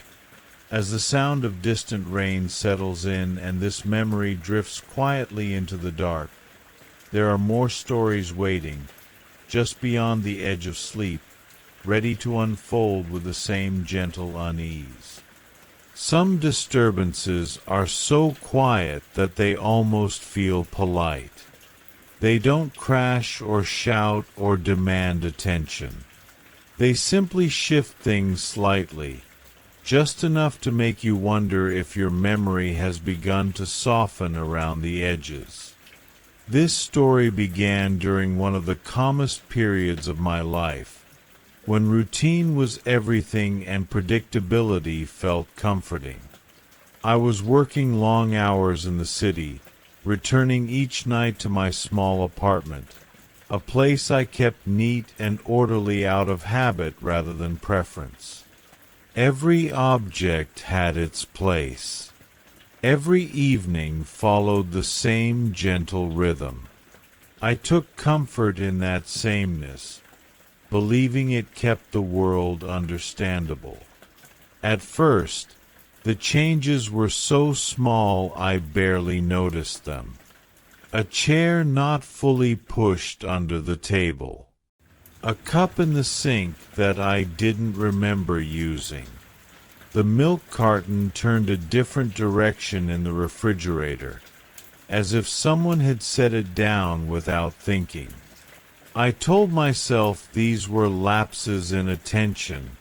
As the sound of distant rain settles in and this memory drifts quietly into the dark, there are more stories waiting, just beyond the edge of sleep, ready to unfold with the same gentle unease. Some disturbances are so quiet that they almost feel polite. They don't crash or shout or demand attention. They simply shift things slightly, just enough to make you wonder if your memory has begun to soften around the edges. This story began during one of the calmest periods of my life, when routine was everything and predictability felt comforting. I was working long hours in the city, returning each night to my small apartment, a place I kept neat and orderly out of habit rather than preference. Every object had its place. Every evening followed the same gentle rhythm. I took comfort in that sameness, believing it kept the world understandable. At first, the changes were so small I barely noticed them. A chair not fully pushed under the table. A cup in the sink that I didn't remember using. The milk carton turned a different direction in the refrigerator, as if someone had set it down without thinking. I told myself these were lapses in attention,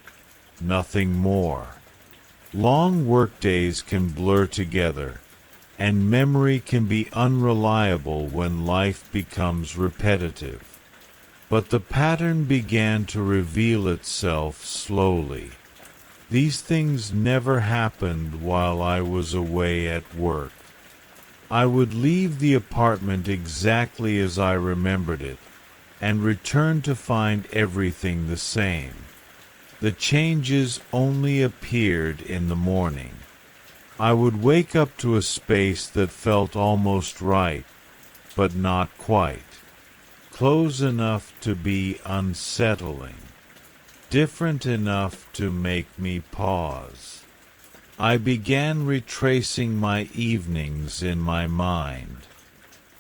nothing more. Long workdays can blur together, and memory can be unreliable when life becomes repetitive. But the pattern began to reveal itself slowly. These things never happened while I was away at work. I would leave the apartment exactly as I remembered it, and return to find everything the same. The changes only appeared in the morning. I would wake up to a space that felt almost right, but not quite. Close enough to be unsettling. Different enough to make me pause. I began retracing my evenings in my mind.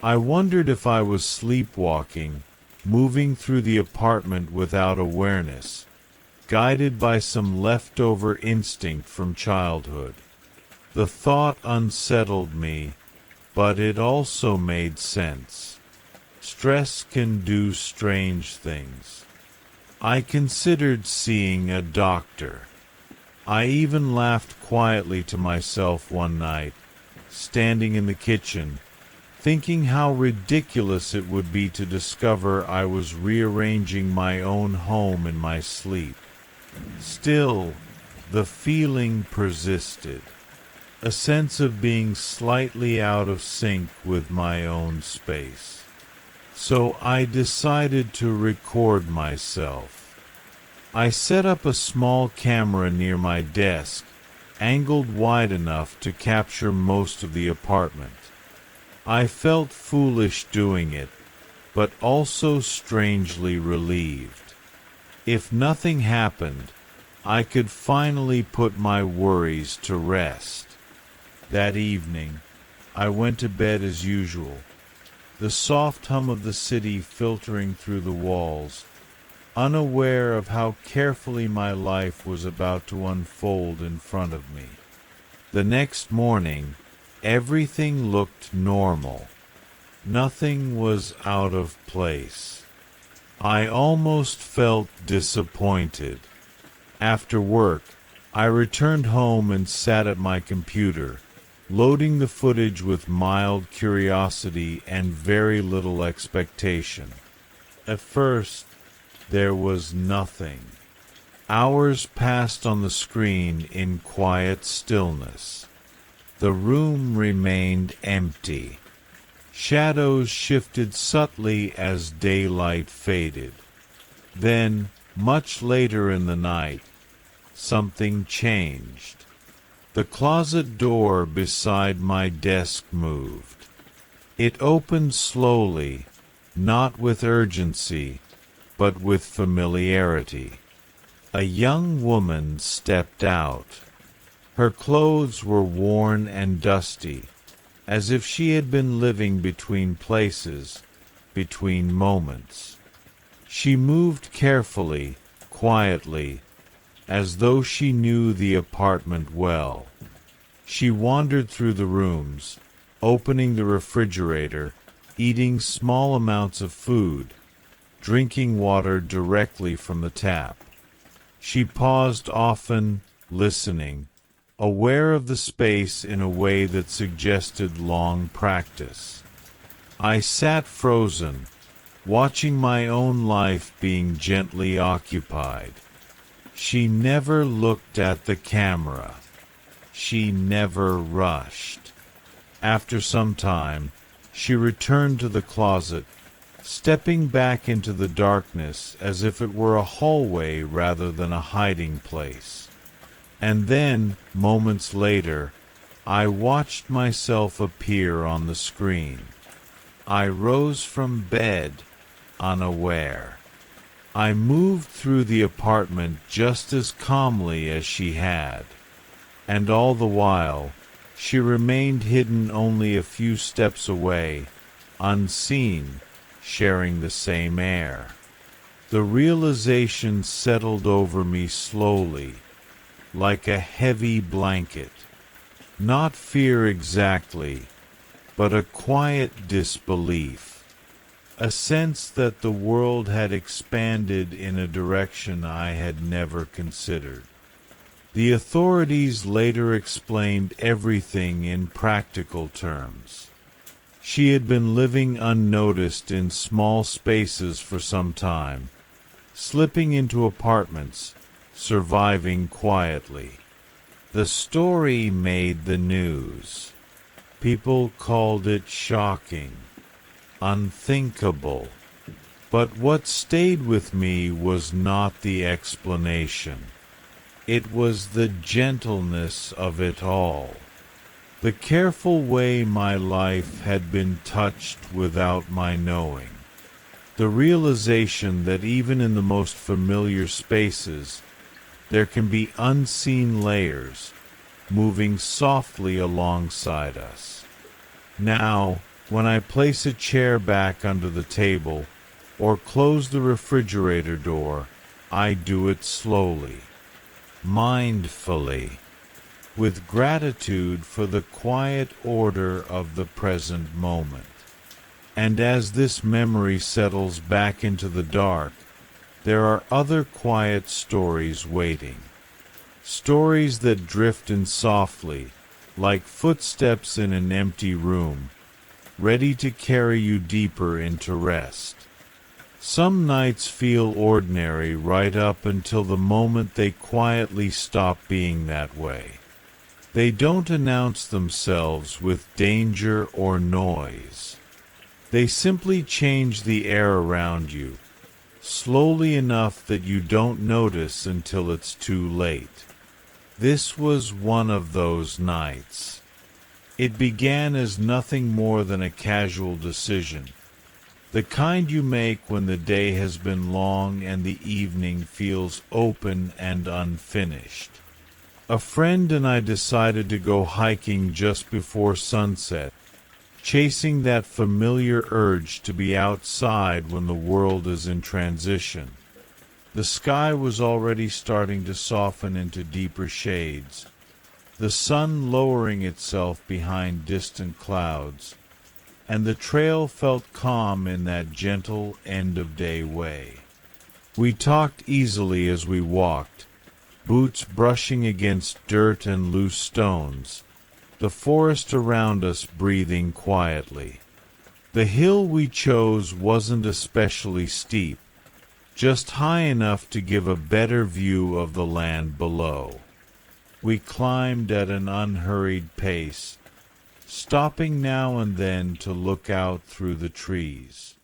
I wondered if I was sleepwalking, moving through the apartment without awareness, guided by some leftover instinct from childhood. The thought unsettled me, but it also made sense. Stress can do strange things. I considered seeing a doctor. I even laughed quietly to myself one night, standing in the kitchen, thinking how ridiculous it would be to discover I was rearranging my own home in my sleep. Still, the feeling persisted, a sense of being slightly out of sync with my own space. So I decided to record myself. I set up a small camera near my desk, angled wide enough to capture most of the apartment. I felt foolish doing it, but also strangely relieved. If nothing happened, I could finally put my worries to rest. That evening, I went to bed as usual, the soft hum of the city filtering through the walls, unaware of how carefully my life was about to unfold in front of me. The next morning, everything looked normal. Nothing was out of place. I almost felt disappointed. After work, I returned home and sat at my computer, loading the footage with mild curiosity and very little expectation. At first, there was nothing. Hours passed on the screen in quiet stillness. The room remained empty. Shadows shifted subtly as daylight faded. Then, much later in the night, something changed. The closet door beside my desk moved. It opened slowly, not with urgency, but with familiarity. A young woman stepped out. Her clothes were worn and dusty, as if she had been living between places, between moments. She moved carefully, quietly, as though she knew the apartment well. She wandered through the rooms, opening the refrigerator, eating small amounts of food, drinking water directly from the tap. She paused often, listening, aware of the space in a way that suggested long practice. I sat frozen, watching my own life being gently occupied. She never looked at the camera. She never rushed. After some time, she returned to the closet, stepping back into the darkness as if it were a hallway rather than a hiding place. And then, moments later, I watched myself appear on the screen. I rose from bed, unaware. I moved through the apartment just as calmly as she had, and all the while, she remained hidden only a few steps away, unseen, sharing the same air. The realization settled over me slowly, like a heavy blanket. Not fear exactly, but a quiet disbelief. A sense that the world had expanded in a direction I had never considered. The authorities later explained everything in practical terms. She had been living unnoticed in small spaces for some time, slipping into apartments, surviving quietly. The story made the news. People called it shocking, unthinkable. But what stayed with me was not the explanation. It was the gentleness of it all. The careful way my life had been touched without my knowing. The realization that even in the most familiar spaces, there can be unseen layers, moving softly alongside us. Now, when I place a chair back under the table, or close the refrigerator door, I do it slowly, mindfully, with gratitude for the quiet order of the present moment. And as this memory settles back into the dark, there are other quiet stories waiting. Stories that drift in softly, like footsteps in an empty room, ready to carry you deeper into rest. Some nights feel ordinary right up until the moment they quietly stop being that way. They don't announce themselves with danger or noise. They simply change the air around you, slowly enough that you don't notice until it's too late. This was one of those nights. It began as nothing more than a casual decision, the kind you make when the day has been long and the evening feels open and unfinished. A friend and I decided to go hiking just before sunset, chasing that familiar urge to be outside when the world is in transition. The sky was already starting to soften into deeper shades, the sun lowering itself behind distant clouds, and the trail felt calm in that gentle end-of-day way. We talked easily as we walked, boots brushing against dirt and loose stones, the forest around us breathing quietly. The hill we chose wasn't especially steep, just high enough to give a better view of the land below. We climbed at an unhurried pace, stopping now and then to look out through the trees.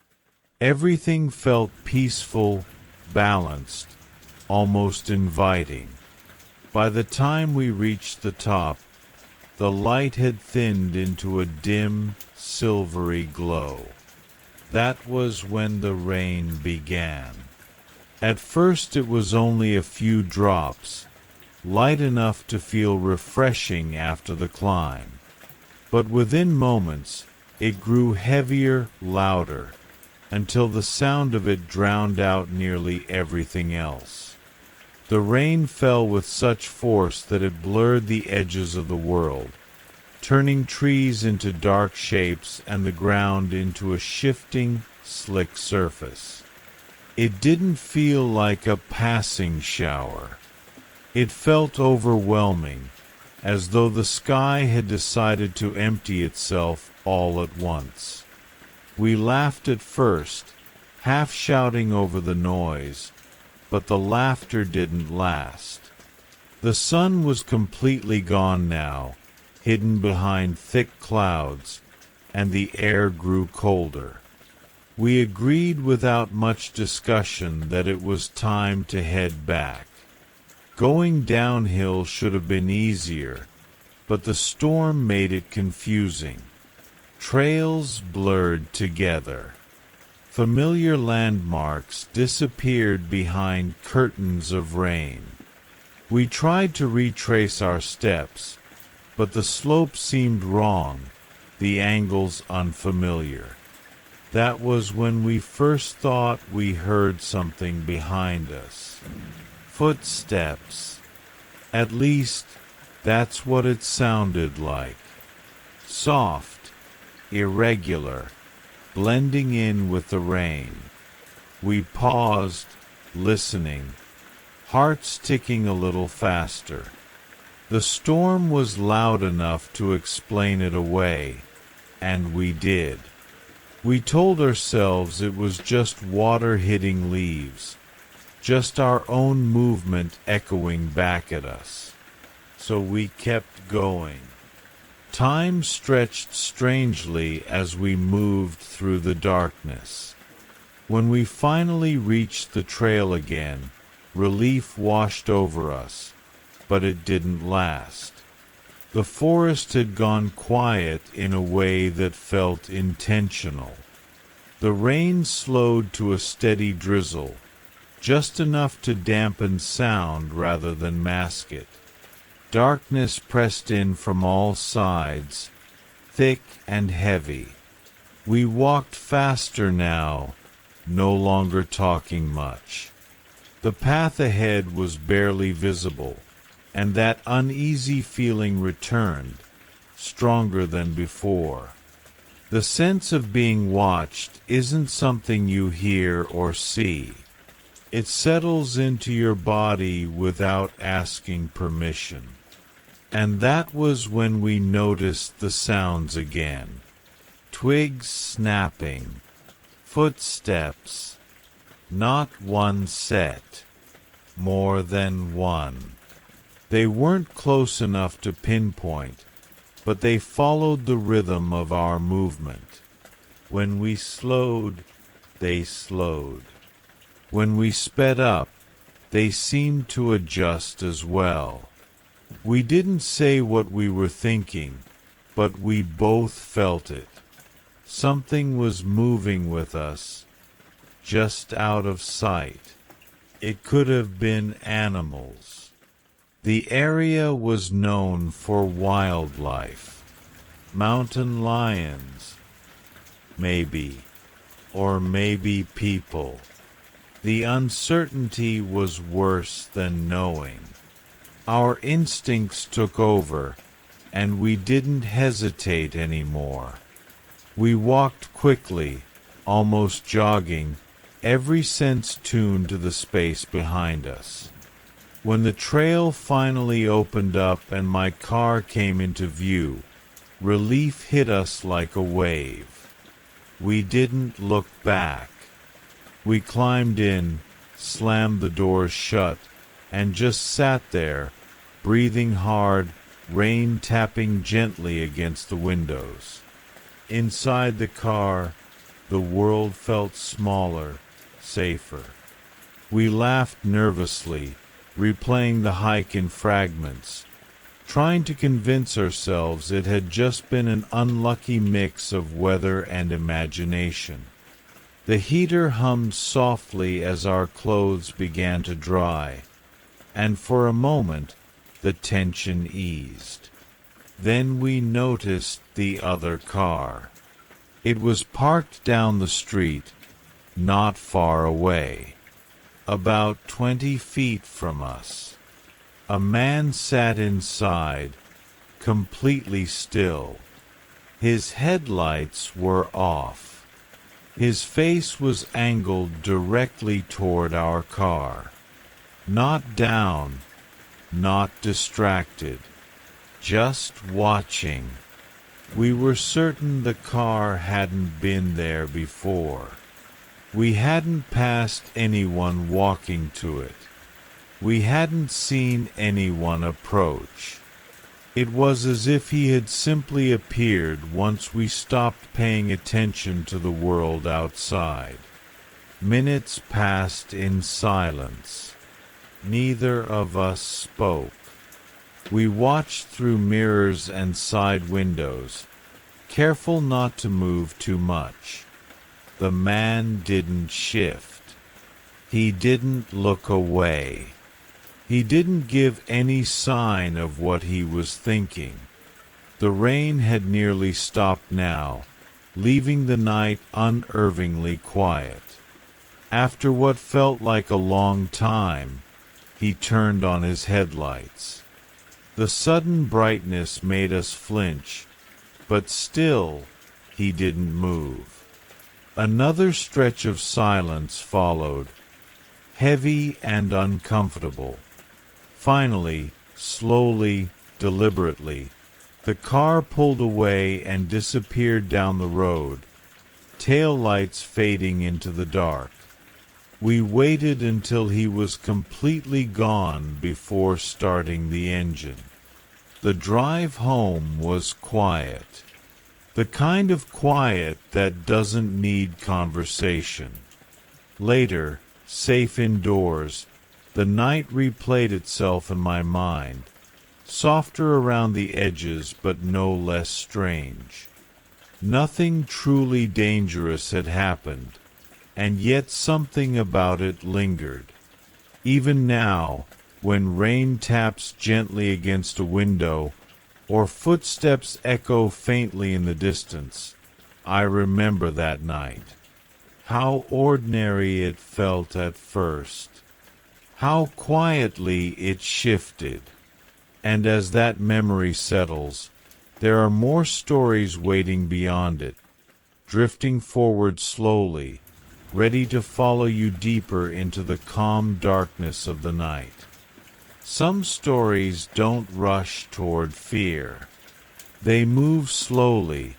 Everything felt peaceful, balanced, almost inviting. By the time we reached the top, the light had thinned into a dim, silvery glow. That was when the rain began. At first it was only a few drops, light enough to feel refreshing after the climb. But within moments, it grew heavier, louder, until the sound of it drowned out nearly everything else. The rain fell with such force that it blurred the edges of the world, turning trees into dark shapes and the ground into a shifting, slick surface. It didn't feel like a passing shower. It felt overwhelming, as though the sky had decided to empty itself all at once. We laughed at first, half shouting over the noise, but the laughter didn't last. The sun was completely gone now, hidden behind thick clouds, and the air grew colder. We agreed without much discussion that it was time to head back. Going downhill should have been easier, but the storm made it confusing. Trails blurred together. Familiar landmarks disappeared behind curtains of rain. We tried to retrace our steps, but the slope seemed wrong, the angles unfamiliar. That was when we first thought we heard something behind us. Footsteps. At least, that's what it sounded like. Soft, irregular, blending in with the rain. We paused, listening, hearts ticking a little faster. The storm was loud enough to explain it away, and we did. We told ourselves it was just water hitting leaves, just our own movement echoing back at us. So we kept going. Time stretched strangely as we moved through the darkness. When we finally reached the trail again, relief washed over us, but it didn't last. The forest had gone quiet in a way that felt intentional. The rain slowed to a steady drizzle, just enough to dampen sound rather than mask it. Darkness pressed in from all sides, thick and heavy. We walked faster now, no longer talking much. The path ahead was barely visible, and that uneasy feeling returned, stronger than before. The sense of being watched isn't something you hear or see. It settles into your body without asking permission. And that was when we noticed the sounds again. Twigs snapping, footsteps, not one set, more than one. They weren't close enough to pinpoint, but they followed the rhythm of our movement. When we slowed, they slowed. When we sped up, they seemed to adjust as well. We didn't say what we were thinking, but we both felt it. Something was moving with us, just out of sight. It could have been animals. The area was known for wildlife. Mountain lions, maybe, or maybe people. The uncertainty was worse than knowing. Our instincts took over, and we didn't hesitate anymore. We walked quickly, almost jogging, every sense tuned to the space behind us. When the trail finally opened up and my car came into view, relief hit us like a wave. We didn't look back. We climbed in, slammed the doors shut, and just sat there, breathing hard, rain tapping gently against the windows. Inside the car, the world felt smaller, safer. We laughed nervously, replaying the hike in fragments, trying to convince ourselves it had just been an unlucky mix of weather and imagination. The heater hummed softly as our clothes began to dry, and for a moment the tension eased. Then we noticed the other car. It was parked down the street, not far away, about 20 feet from us. A man sat inside, completely still. His headlights were off. His face was angled directly toward our car. Not down, not distracted, just watching. We were certain the car hadn't been there before. We hadn't passed anyone walking to it. We hadn't seen anyone approach. It was as if he had simply appeared once we stopped paying attention to the world outside. Minutes passed in silence. Neither of us spoke. We watched through mirrors and side windows, careful not to move too much. The man didn't shift. He didn't look away. He didn't give any sign of what he was thinking. The rain had nearly stopped now, leaving the night unnervingly quiet. After what felt like a long time, he turned on his headlights. The sudden brightness made us flinch, but still, he didn't move. Another stretch of silence followed, heavy and uncomfortable. Finally, slowly, deliberately, the car pulled away and disappeared down the road, tail lights fading into the dark. We waited until he was completely gone before starting the engine. The drive home was quiet. The kind of quiet that doesn't need conversation. Later, safe indoors, the night replayed itself in my mind, softer around the edges but no less strange. Nothing truly dangerous had happened, and yet something about it lingered. Even now, when rain taps gently against a window, or footsteps echo faintly in the distance, I remember that night. How ordinary it felt at first. How quietly it shifted. And as that memory settles, there are more stories waiting beyond it, drifting forward slowly, ready to follow you deeper into the calm darkness of the night. Some stories don't rush toward fear. They move slowly,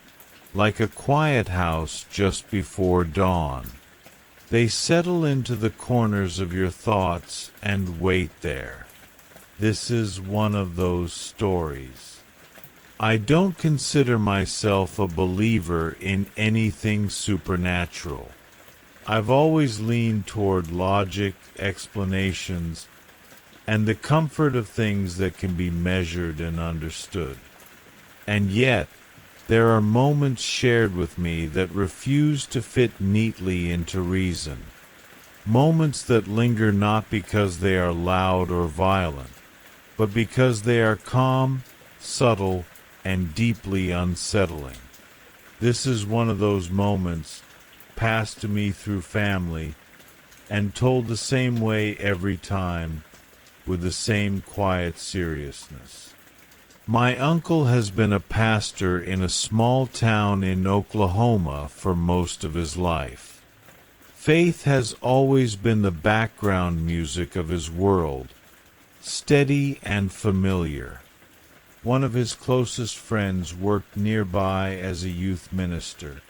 like a quiet house just before dawn. They settle into the corners of your thoughts and wait there. This is one of those stories. I don't consider myself a believer in anything supernatural. I've always leaned toward logic, explanations, and the comfort of things that can be measured and understood. And yet, there are moments shared with me that refuse to fit neatly into reason. Moments that linger not because they are loud or violent, but because they are calm, subtle, and deeply unsettling. This is one of those moments, passed to me through family, and told the same way every time, with the same quiet seriousness. My uncle has been a pastor in a small town in Oklahoma for most of his life. Faith has always been the background music of his world, steady and familiar. One of his closest friends worked nearby as a youth minister,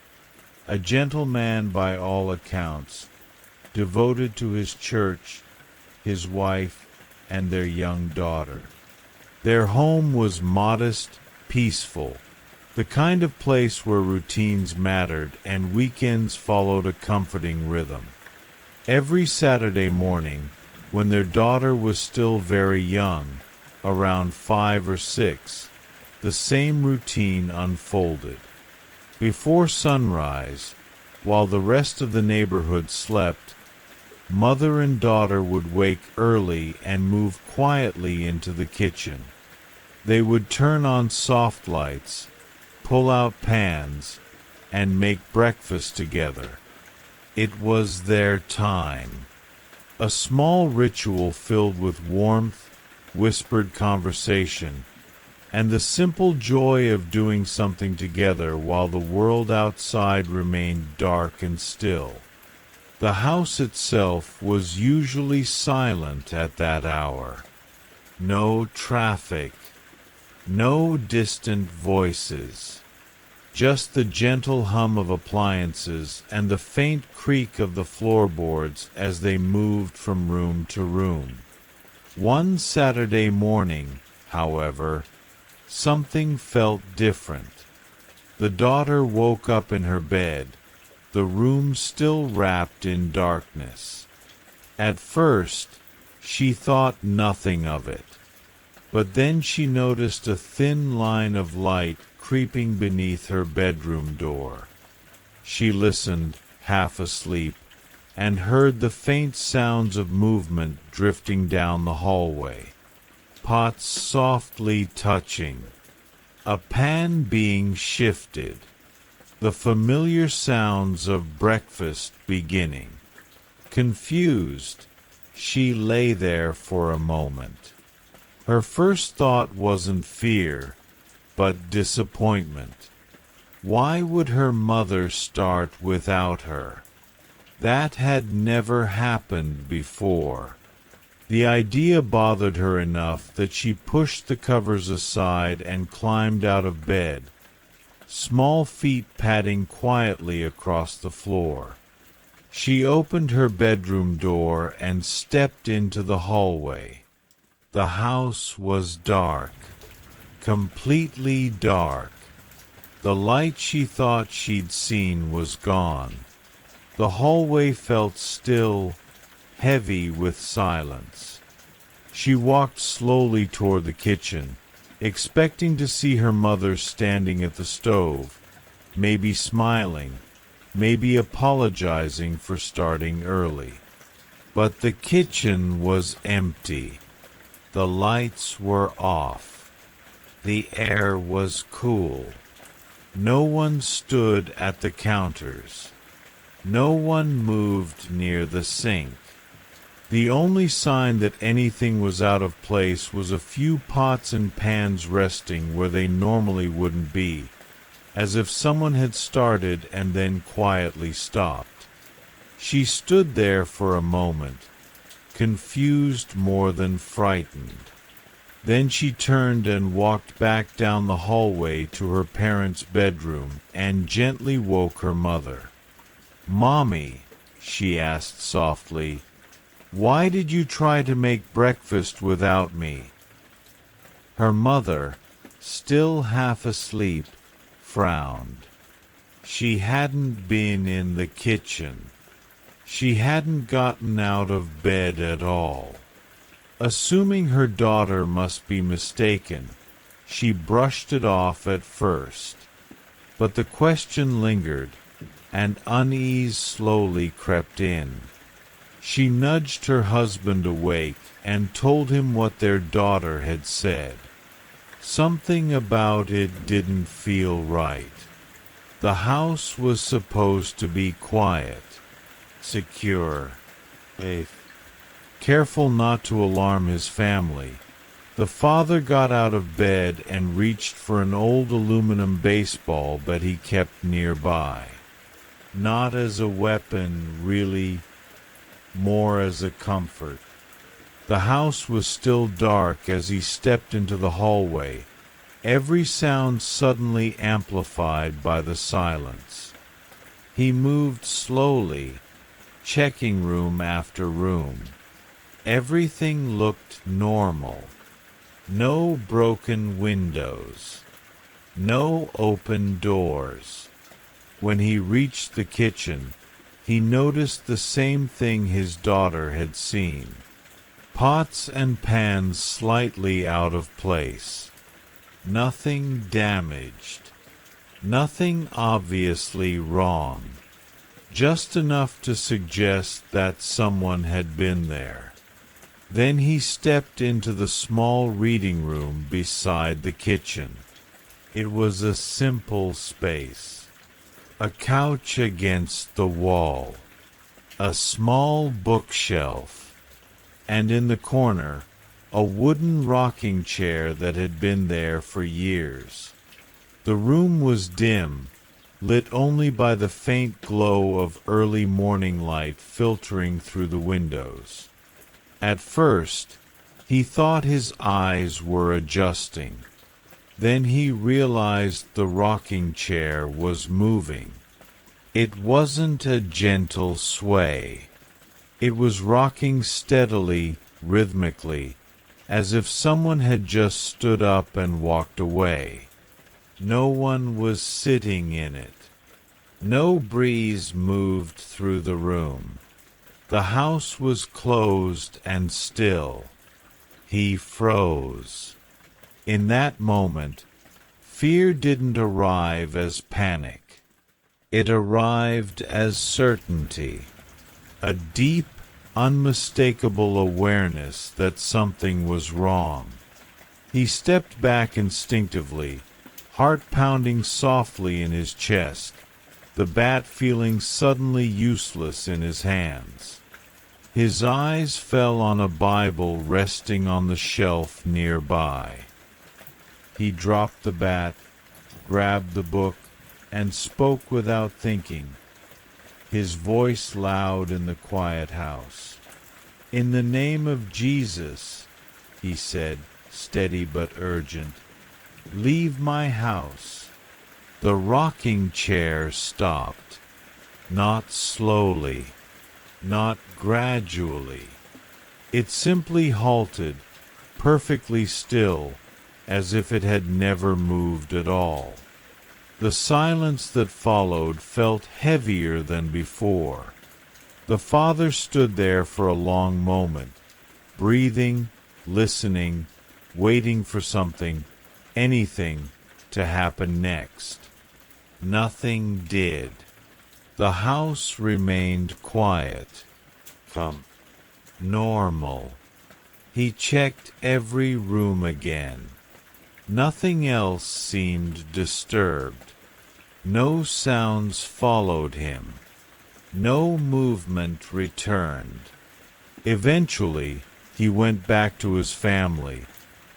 a gentle man by all accounts, devoted to his church, his wife, and their young daughter. Their home was modest, peaceful, the kind of place where routines mattered and weekends followed a comforting rhythm. Every Saturday morning, when their daughter was still very young, around 5 or 6, the same routine unfolded. Before sunrise, while the rest of the neighborhood slept, mother and daughter would wake early and move quietly into the kitchen. They would turn on soft lights, pull out pans, and make breakfast together. It was their time. A small ritual filled with warmth, whispered conversation, and the simple joy of doing something together while the world outside remained dark and still. The house itself was usually silent at that hour. No traffic, no distant voices, just the gentle hum of appliances and the faint creak of the floorboards as they moved from room to room. One Saturday morning, however, something felt different. The daughter woke up in her bed, the room still wrapped in darkness. At first, she thought nothing of it, but then she noticed a thin line of light creeping beneath her bedroom door. She listened, half asleep, and heard the faint sounds of movement drifting down the hallway. Pots softly touching, a pan being shifted, the familiar sounds of breakfast beginning. Confused, she lay there for a moment. Her first thought wasn't fear, but disappointment. Why would her mother start without her? That had never happened before. The idea bothered her enough that she pushed the covers aside and climbed out of bed, small feet padding quietly across the floor. She opened her bedroom door and stepped into the hallway. The house was dark, completely dark. The light she thought she'd seen was gone. The hallway felt still, heavy with silence. She walked slowly toward the kitchen, expecting to see her mother standing at the stove, maybe smiling, maybe apologizing for starting early. But the kitchen was empty. The lights were off. The air was cool. No one stood at the counters. No one moved near the sink. The only sign that anything was out of place was a few pots and pans resting where they normally wouldn't be, as if someone had started and then quietly stopped. She stood there for a moment, confused more than frightened. Then she turned and walked back down the hallway to her parents' bedroom and gently woke her mother. "Mommy," she asked softly, "why did you try to make breakfast without me?" Her mother, still half asleep, frowned. She hadn't been in the kitchen. She hadn't gotten out of bed at all. Assuming her daughter must be mistaken, she brushed it off at first. But the question lingered, and unease slowly crept in. She nudged her husband awake and told him what their daughter had said. Something about it didn't feel right. The house was supposed to be quiet, secure, safe. Careful not to alarm his family, the father got out of bed and reached for an old aluminum baseball that he kept nearby. Not as a weapon, really, more as a comfort. The house was still dark as he stepped into the hallway, every sound suddenly amplified by the silence. He moved slowly, checking room after room. Everything looked normal. No broken windows. No open doors. When he reached the kitchen, he noticed the same thing his daughter had seen. Pots and pans slightly out of place. Nothing damaged. Nothing obviously wrong. Just enough to suggest that someone had been there. Then he stepped into the small reading room beside the kitchen. It was a simple space. A couch against the wall. A small bookshelf. And in the corner, a wooden rocking chair that had been there for years. The room was dim, lit only by the faint glow of early morning light filtering through the windows. At first, he thought his eyes were adjusting. Then he realized the rocking chair was moving. It wasn't a gentle sway. It was rocking steadily, rhythmically, as if someone had just stood up and walked away. No one was sitting in it. No breeze moved through the room. The house was closed and still. He froze. In that moment, fear didn't arrive as panic. It arrived as certainty, a deep, unmistakable awareness that something was wrong. He stepped back instinctively, heart pounding softly in his chest, the bat feeling suddenly useless in his hands. His eyes fell on a Bible resting on the shelf nearby. He dropped the bat, grabbed the book, and spoke without thinking, his voice loud in the quiet house. "In the name of Jesus," he said, steady but urgent, "leave my house." The rocking chair stopped, not slowly, not gradually. It simply halted, perfectly still, as if it had never moved at all. The silence that followed felt heavier than before. The father stood there for a long moment, breathing, listening, waiting for something, anything, to happen next. Nothing did. The house remained quiet. Normal. He checked every room again. Nothing else seemed disturbed. No sounds followed him. No movement returned. Eventually, he went back to his family,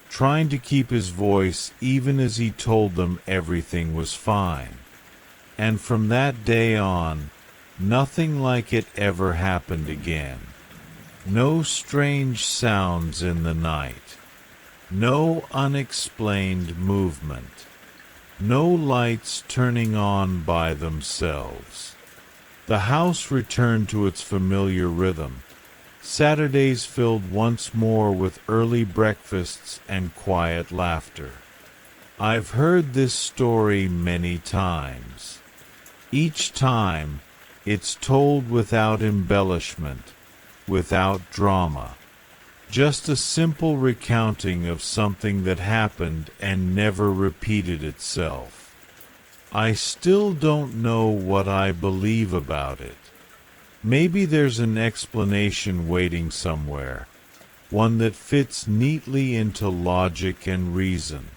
trying to keep his voice even as he told them everything was fine. And from that day on, nothing like it ever happened again. No strange sounds in the night. No unexplained movement. No lights turning on by themselves. The house returned to its familiar rhythm. Saturdays filled once more with early breakfasts and quiet laughter. I've heard this story many times. Each time, it's told without embellishment, without drama. Just a simple recounting of something that happened and never repeated itself. I still don't know what I believe about it. Maybe there's an explanation waiting somewhere, one that fits neatly into logic and reason.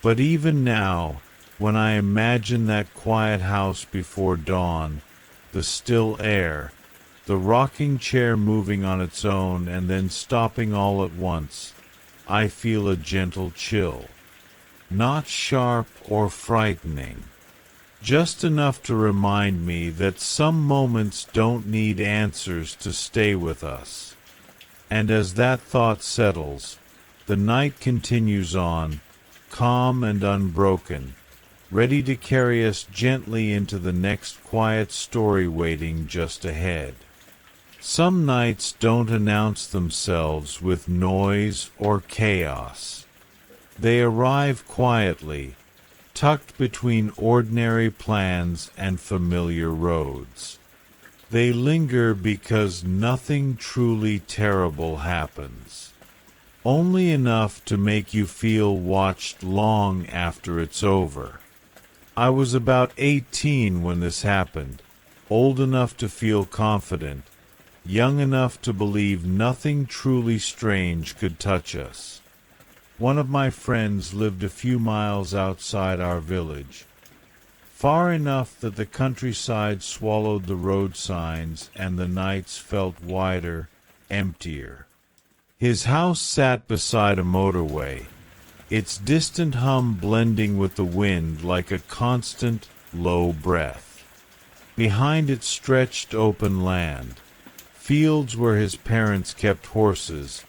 But even now, when I imagine that quiet house before dawn, the still air, the rocking chair moving on its own and then stopping all at once, I feel a gentle chill. Not sharp or frightening, just enough to remind me that some moments don't need answers to stay with us. And as that thought settles, the night continues on, calm and unbroken, ready to carry us gently into the next quiet story waiting just ahead. Some nights don't announce themselves with noise or chaos. They arrive quietly, tucked between ordinary plans and familiar roads. They linger because nothing truly terrible happens. Only enough to make you feel watched long after it's over. I was about 18 when this happened, old enough to feel confident, young enough to believe nothing truly strange could touch us. One of my friends lived a few miles outside our village, far enough that the countryside swallowed the road signs and the nights felt wider, emptier. His house sat beside a motorway, its distant hum blending with the wind like a constant, low breath. Behind it stretched open land, fields where his parents kept horses,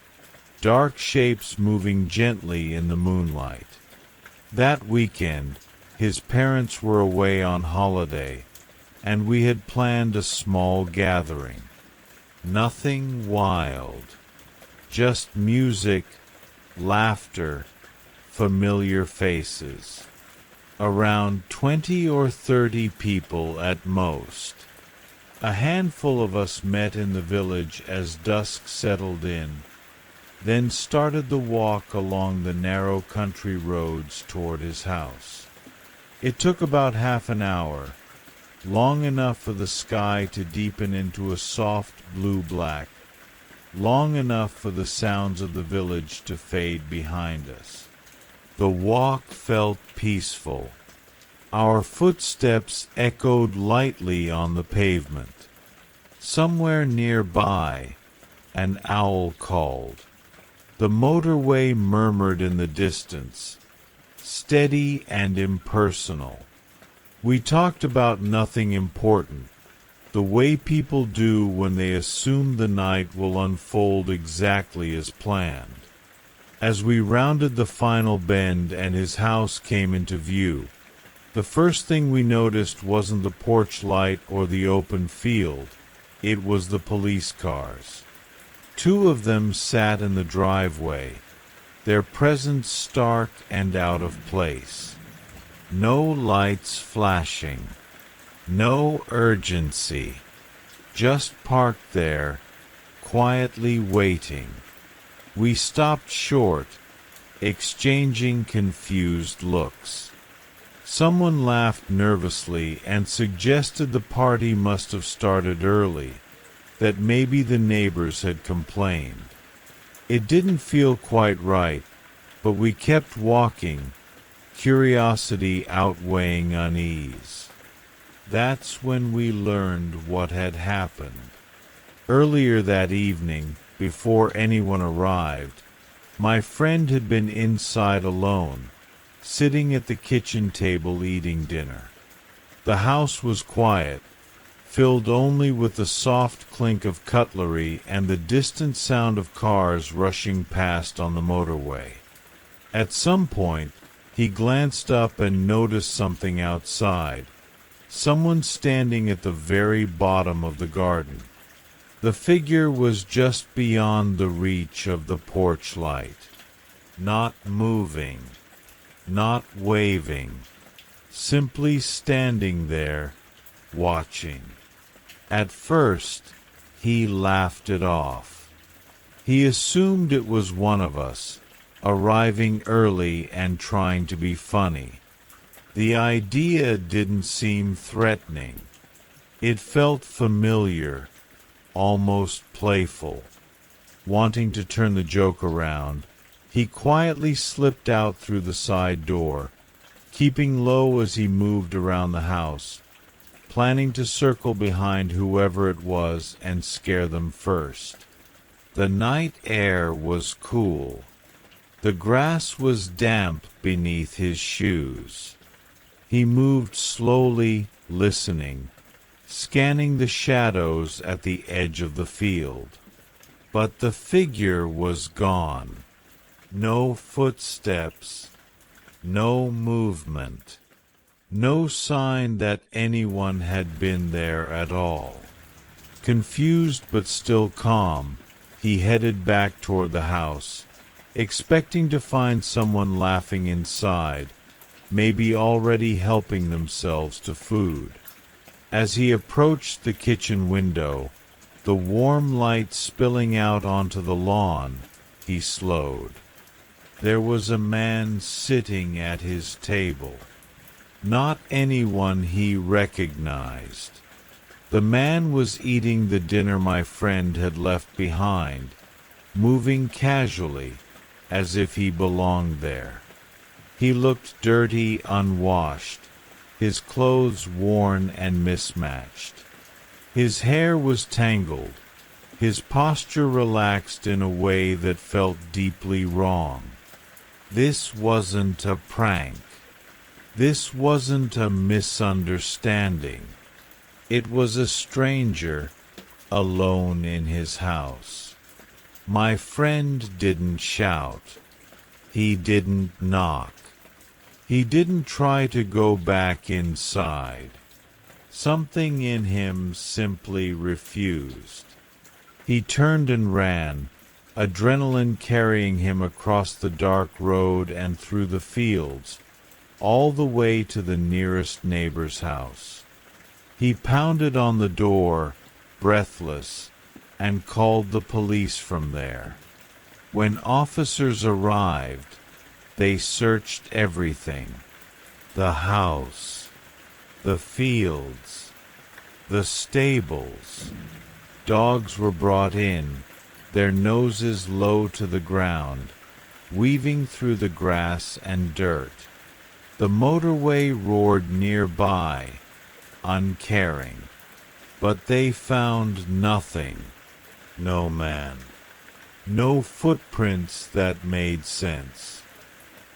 dark shapes moving gently in the moonlight. That weekend, his parents were away on holiday, and we had planned a small gathering. Nothing wild, just music, laughter, familiar faces. Around 20 or 30 people at most. A handful of us met in the village as dusk settled in, then started the walk along the narrow country roads toward his house. It took about half an hour, long enough for the sky to deepen into a soft blue-black, long enough for the sounds of the village to fade behind us. The walk felt peaceful. Our footsteps echoed lightly on the pavement. Somewhere nearby, an owl called. The motorway murmured in the distance, steady and impersonal. We talked about nothing important, the way people do when they assume the night will unfold exactly as planned. As we rounded the final bend and his house came into view, the first thing we noticed wasn't the porch light or the open field, it was the police cars. 2 of them sat in the driveway, their presence stark and out of place. No lights flashing, no urgency, just parked there, quietly waiting. We stopped short, exchanging confused looks. Someone laughed nervously and suggested the party must have started early, that maybe the neighbors had complained. It didn't feel quite right, but we kept walking, curiosity outweighing unease. That's when we learned what had happened. Earlier that evening, before anyone arrived, my friend had been inside alone, sitting at the kitchen table eating dinner. The house was quiet, filled only with the soft clink of cutlery and the distant sound of cars rushing past on the motorway. At some point, he glanced up and noticed something outside, someone standing at the very bottom of the garden. The figure was just beyond the reach of the porch light, not moving, not waving, simply standing there, watching. At first, he laughed it off. He assumed it was one of us, arriving early and trying to be funny. The idea didn't seem threatening. It felt familiar, almost playful. Wanting to turn the joke around, he quietly slipped out through the side door, keeping low as he moved around the house, planning to circle behind whoever it was and scare them first. The night air was cool. The grass was damp beneath his shoes. He moved slowly, listening, scanning the shadows at the edge of the field. But the figure was gone. No footsteps, no movement. No sign that anyone had been there at all. Confused but still calm, he headed back toward the house, expecting to find someone laughing inside, maybe already helping themselves to food. As he approached the kitchen window, the warm light spilling out onto the lawn, he slowed. There was a man sitting at his table. Not anyone he recognized. The man was eating the dinner my friend had left behind, moving casually, as if he belonged there. He looked dirty, unwashed, his clothes worn and mismatched. His hair was tangled, his posture relaxed in a way that felt deeply wrong. This wasn't a prank. This wasn't a misunderstanding. It was a stranger, alone in his house. My friend didn't shout. He didn't knock. He didn't try to go back inside. Something in him simply refused. He turned and ran, adrenaline carrying him across the dark road and through the fields, all the way to the nearest neighbor's house. He pounded on the door, breathless, and called the police from there. When officers arrived, they searched everything. The house, the fields, the stables. Dogs were brought in, their noses low to the ground, weaving through the grass and dirt. The motorway roared nearby, uncaring. But they found nothing. No man. No footprints that made sense.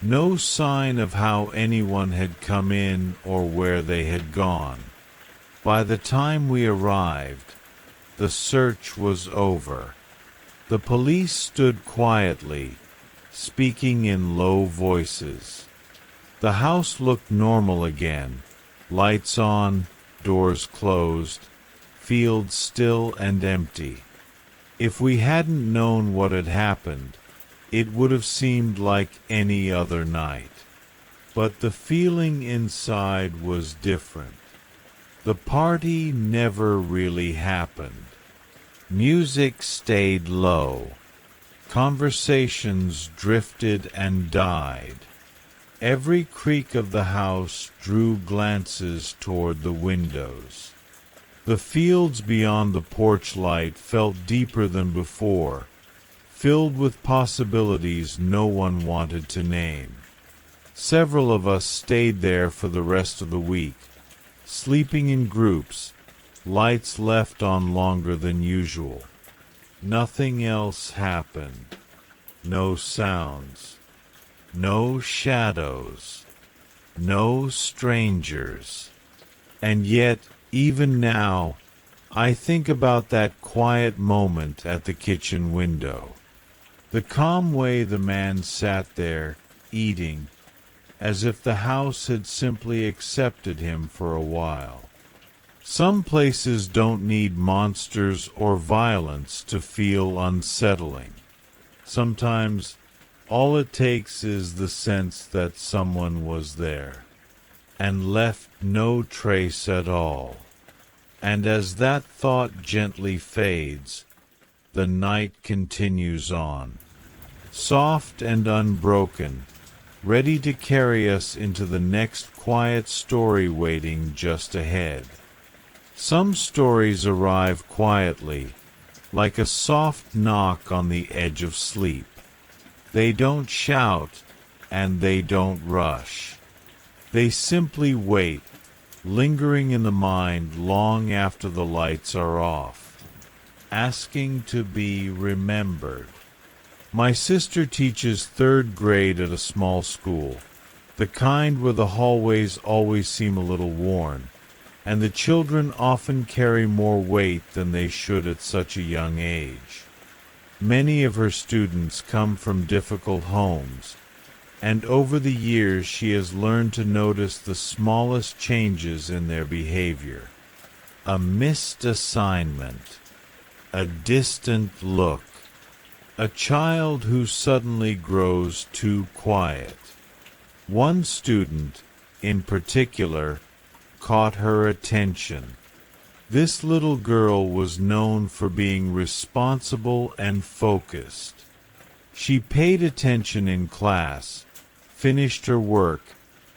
No sign of how anyone had come in or where they had gone. By the time we arrived, the search was over. The police stood quietly, speaking in low voices. The house looked normal again, lights on, doors closed, fields still and empty. If we hadn't known what had happened, it would have seemed like any other night. But the feeling inside was different. The party never really happened. Music stayed low. Conversations drifted and died. Every creak of the house drew glances toward the windows. The fields beyond the porch light felt deeper than before, filled with possibilities no one wanted to name. Several of us stayed there for the rest of the week, sleeping in groups, lights left on longer than usual. Nothing else happened. No sounds. No shadows. No strangers. And yet, even now, I think about that quiet moment at the kitchen window. The calm way the man sat there, eating, as if the house had simply accepted him for a while. Some places don't need monsters or violence to feel unsettling. Sometimes, all it takes is the sense that someone was there, and left no trace at all. And as that thought gently fades, the night continues on, soft and unbroken, ready to carry us into the next quiet story waiting just ahead. Some stories arrive quietly, like a soft knock on the edge of sleep. They don't shout, and they don't rush. They simply wait, lingering in the mind long after the lights are off, asking to be remembered. My sister teaches 3rd grade at a small school, the kind where the hallways always seem a little worn, and the children often carry more weight than they should at such a young age. Many of her students come from difficult homes, and over the years she has learned to notice the smallest changes in their behavior. A missed assignment. A distant look. A child who suddenly grows too quiet. One student, in particular, caught her attention. This little girl was known for being responsible and focused. She paid attention in class, finished her work,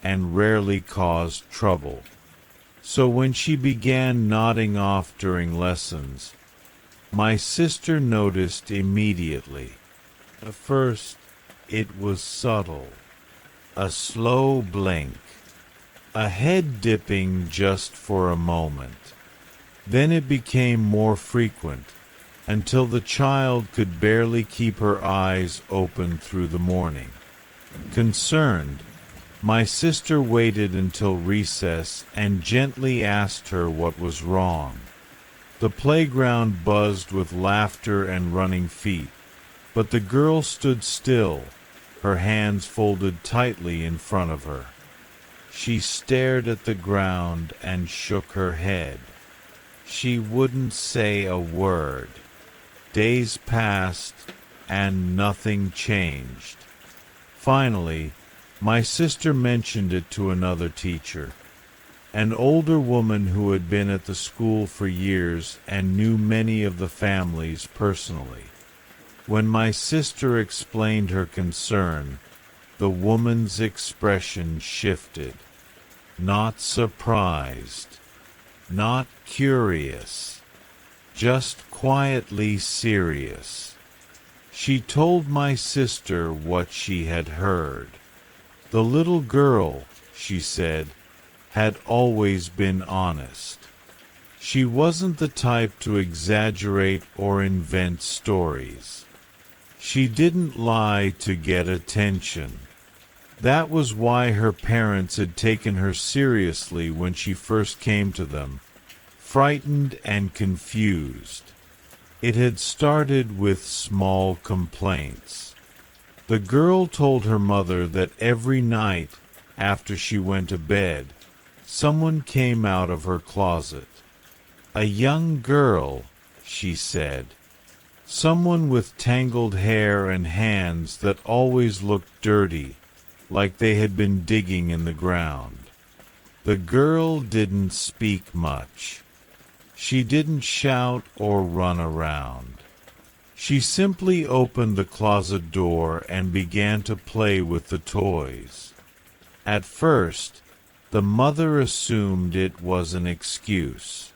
and rarely caused trouble. So when she began nodding off during lessons, my sister noticed immediately. At first, it was subtle. A slow blink. A head dipping just for a moment. Then it became more frequent, until the child could barely keep her eyes open through the morning. Concerned, my sister waited until recess and gently asked her what was wrong. The playground buzzed with laughter and running feet, but the girl stood still, her hands folded tightly in front of her. She stared at the ground and shook her head. She wouldn't say a word. Days passed, and nothing changed. Finally, my sister mentioned it to another teacher, an older woman who had been at the school for years and knew many of the families personally. When my sister explained her concern, the woman's expression shifted. Not surprised, not curious, just quietly serious. She told my sister what she had heard. The little girl, she said, had always been honest. She wasn't the type to exaggerate or invent stories. She didn't lie to get attention. That was why her parents had taken her seriously when she first came to them, frightened and confused. It had started with small complaints. The girl told her mother that every night, after she went to bed, someone came out of her closet. A young girl, she said. Someone with tangled hair and hands that always looked dirty, like they had been digging in the ground. The girl didn't speak much. She didn't shout or run around. She simply opened the closet door and began to play with the toys. At first, the mother assumed it was an excuse.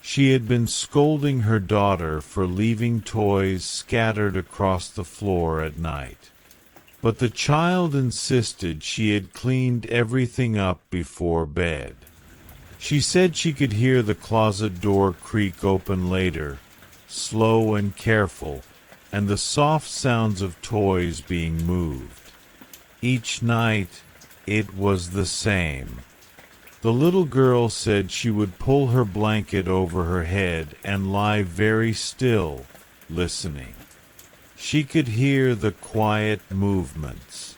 She had been scolding her daughter for leaving toys scattered across the floor at night. But the child insisted she had cleaned everything up before bed. She said she could hear the closet door creak open later, slow and careful, and the soft sounds of toys being moved. Each night, it was the same. The little girl said she would pull her blanket over her head and lie very still, listening. She could hear the quiet movements,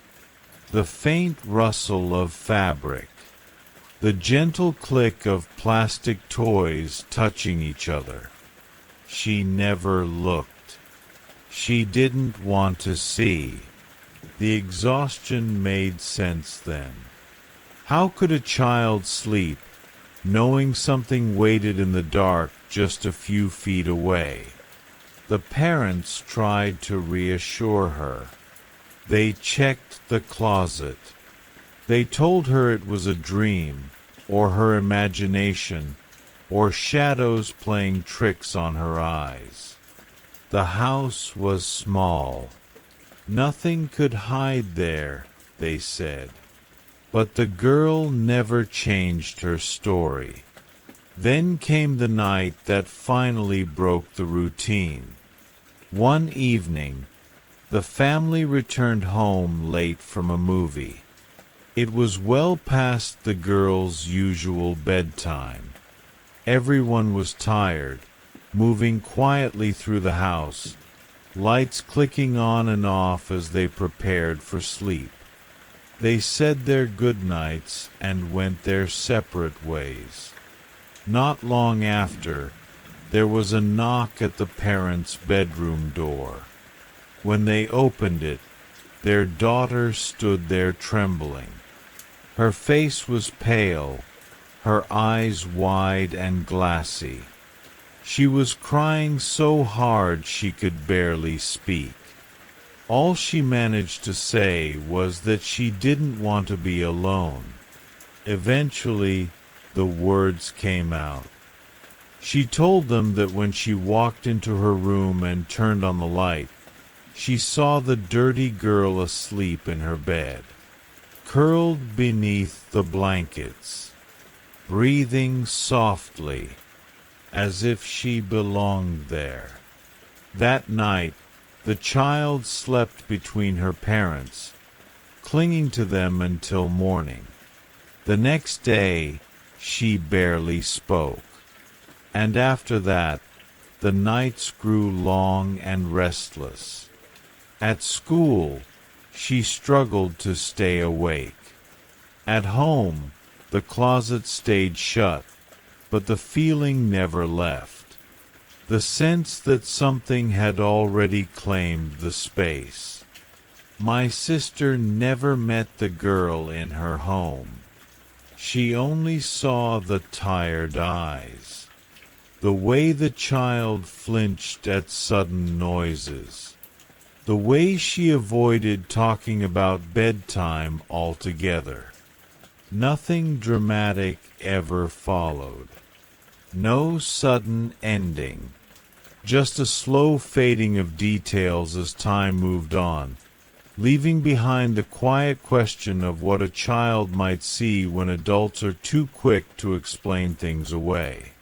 the faint rustle of fabric, the gentle click of plastic toys touching each other. She never looked. She didn't want to see. The exhaustion made sense then. How could a child sleep, knowing something waited in the dark just a few feet away? The parents tried to reassure her. They checked the closet. They told her it was a dream, or her imagination, or shadows playing tricks on her eyes. The house was small. Nothing could hide there, they said. But the girl never changed her story. Then came the night that finally broke the routine. One evening, the family returned home late from a movie. It was well past the girl's usual bedtime. Everyone was tired, moving quietly through the house, lights clicking on and off as they prepared for sleep. They said their goodnights and went their separate ways. Not long after, there was a knock at the parents' bedroom door. When they opened it, their daughter stood there trembling. Her face was pale, her eyes wide and glassy. She was crying so hard she could barely speak. All she managed to say was that she didn't want to be alone. Eventually, the words came out. She told them that when she walked into her room and turned on the light, she saw the dirty girl asleep in her bed, curled beneath the blankets, breathing softly, as if she belonged there. That night, the child slept between her parents, clinging to them until morning. The next day, she barely spoke. And after that, the nights grew long and restless. At school, she struggled to stay awake. At home, the closet stayed shut, but the feeling never left. The sense that something had already claimed the space. My sister never met the girl in her home. She only saw the tired eyes, the way the child flinched at sudden noises, the way she avoided talking about bedtime altogether. Nothing dramatic ever followed. No sudden ending. Just a slow fading of details as time moved on, leaving behind the quiet question of what a child might see when adults are too quick to explain things away.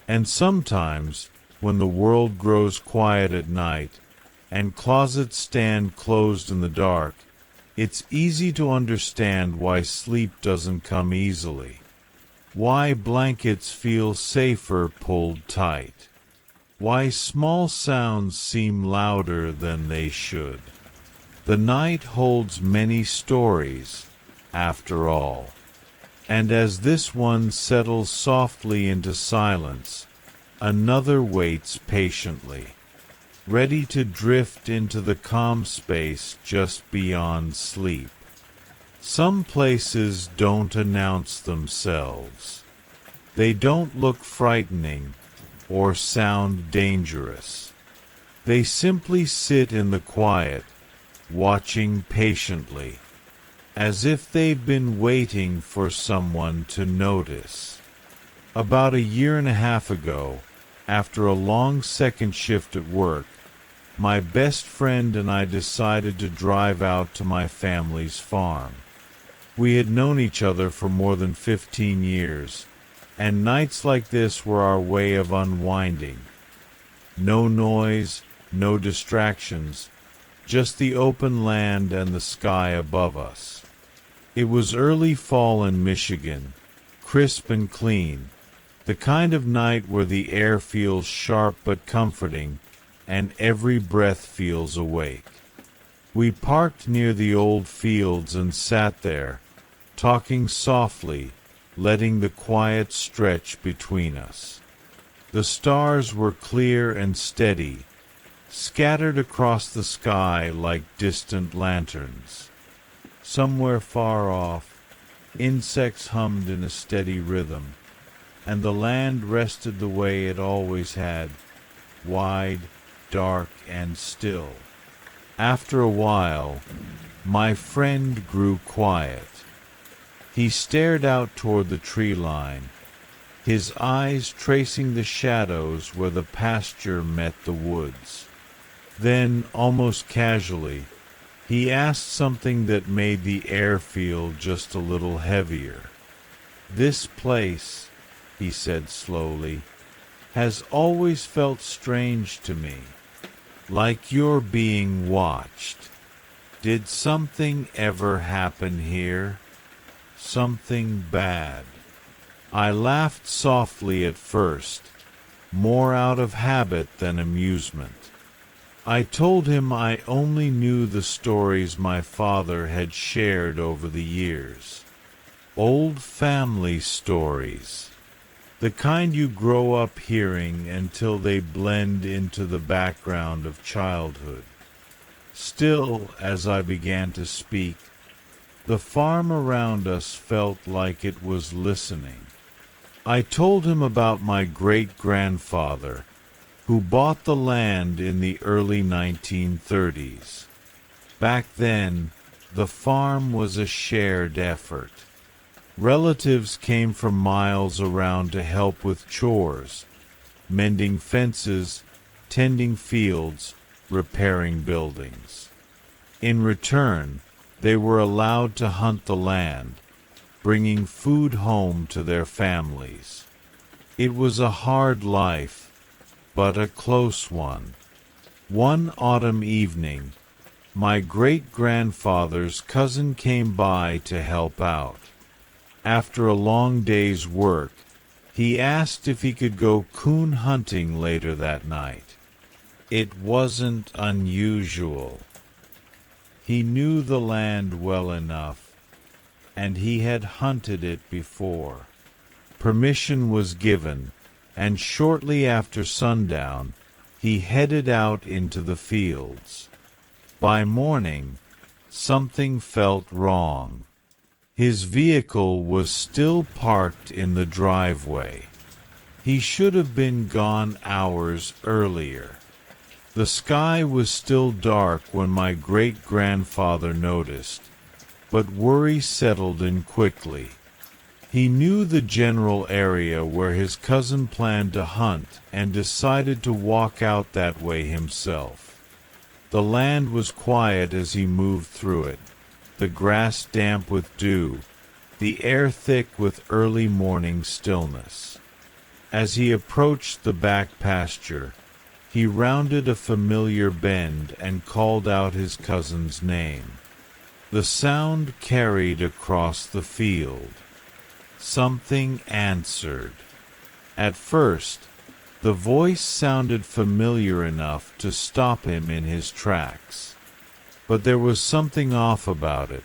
And sometimes, when the world grows quiet at night, and closets stand closed in the dark, it's easy to understand why sleep doesn't come easily. Why blankets feel safer pulled tight. Why small sounds seem louder than they should. The night holds many stories, after all. And as this one settles softly into silence, another waits patiently, ready to drift into the calm space just beyond sleep. Some places don't announce themselves. They don't look frightening or sound dangerous. They simply sit in the quiet, watching patiently, as if they've been waiting for someone to notice. About a year and a half ago, after a long second shift at work, my best friend and I decided to drive out to my family's farm. We had known each other for more than 15 years, and nights like this were our way of unwinding. No noise, no distractions, just the open land and the sky above us. It was early fall in Michigan, crisp and clean, the kind of night where the air feels sharp but comforting, and every breath feels awake. We parked near the old fields and sat there, talking softly, letting the quiet stretch between us. The stars were clear and steady, scattered across the sky like distant lanterns. Somewhere far off, insects hummed in a steady rhythm, and the land rested the way it always had, wide, dark, and still. After a while, my friend grew quiet. He stared out toward the tree line, his eyes tracing the shadows where the pasture met the woods. Then, almost casually, he asked something that made the air feel just a little heavier. "This place," he said slowly, "has always felt strange to me, like you're being watched. Did something ever happen here? Something bad?" I laughed softly at first, more out of habit than amusement. I told him I only knew the stories my father had shared over the years. Old family stories. the kind you grow up hearing until they blend into the background of childhood. Still, as I began to speak, the farm around us felt like it was listening. I told him about my great-grandfather, who bought the land in the early 1930s. Back then, the farm was a shared effort. Relatives came from miles around to help with chores, mending fences, tending fields, repairing buildings. In return, they were allowed to hunt the land, bringing food home to their families. It was a hard life, but a close one. One autumn evening, my great-grandfather's cousin came by to help out. After a long day's work, he asked if he could go coon hunting later that night. It wasn't unusual. He knew the land well enough, and he had hunted it before. Permission was given, and shortly after sundown, he headed out into the fields. By morning, something felt wrong. His vehicle was still parked in the driveway. He should have been gone hours earlier. The sky was still dark when my great-grandfather noticed, but worry settled in quickly. He knew the general area where his cousin planned to hunt and decided to walk out that way himself. The land was quiet as he moved through it, the grass damp with dew, the air thick with early morning stillness. As he approached the back pasture, he rounded a familiar bend and called out his cousin's name. The sound carried across the field. Something answered. At first, the voice sounded familiar enough to stop him in his tracks. But there was something off about it,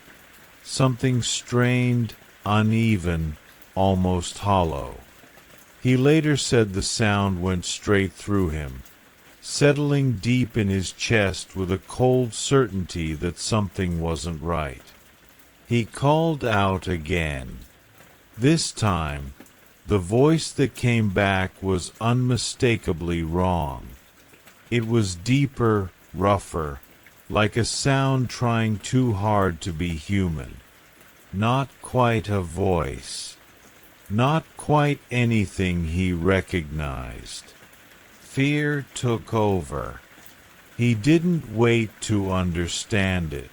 something strained, uneven, almost hollow. He later said the sound went straight through him, settling deep in his chest with a cold certainty that something wasn't right. He called out again. This time, the voice that came back was unmistakably wrong. It was deeper, rougher, like a sound trying too hard to be human. Not quite a voice. Not quite anything he recognized. Fear took over. He didn't wait to understand it.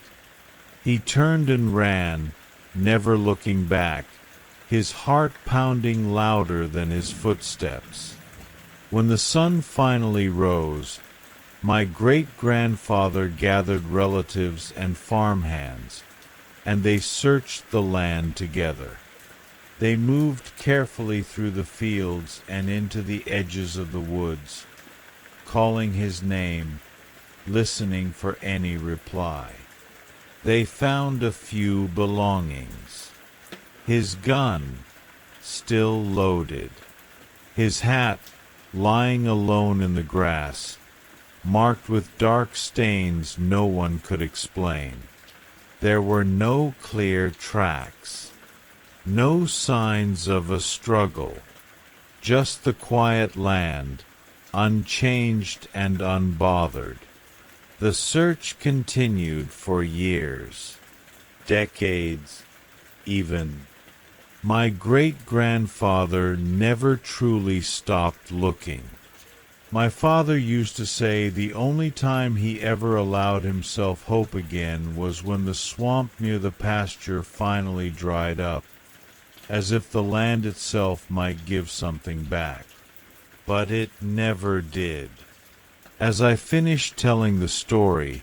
He turned and ran, never looking back, his heart pounding louder than his footsteps. When the sun finally rose, my great-grandfather gathered relatives and farmhands, and they searched the land together. They moved carefully through the fields and into the edges of the woods, calling his name, listening for any reply. They found a few belongings. His gun, still loaded. His hat, lying alone in the grass, marked with dark stains no one could explain. There were no clear tracks, no signs of a struggle, just the quiet land, unchanged and unbothered. The search continued for years, decades, even. My great-grandfather never truly stopped looking. My father used to say the only time he ever allowed himself hope again was when the swamp near the pasture finally dried up, as if the land itself might give something back. But it never did. As I finished telling the story,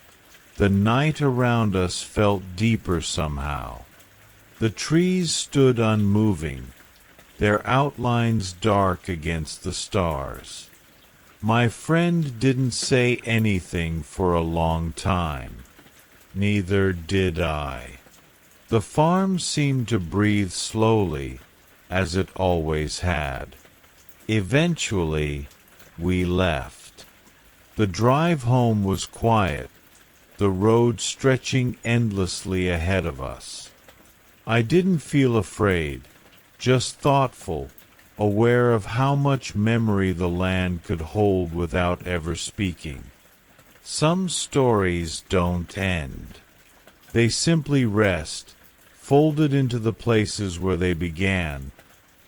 the night around us felt deeper somehow. The trees stood unmoving, their outlines dark against the stars. My friend didn't say anything for a long time. Neither did I. The farm seemed to breathe slowly, as it always had. Eventually, we left. The drive home was quiet, the road stretching endlessly ahead of us. I didn't feel afraid, just thoughtful, aware of how much memory the land could hold without ever speaking. Some stories don't end. They simply rest, folded into the places where they began,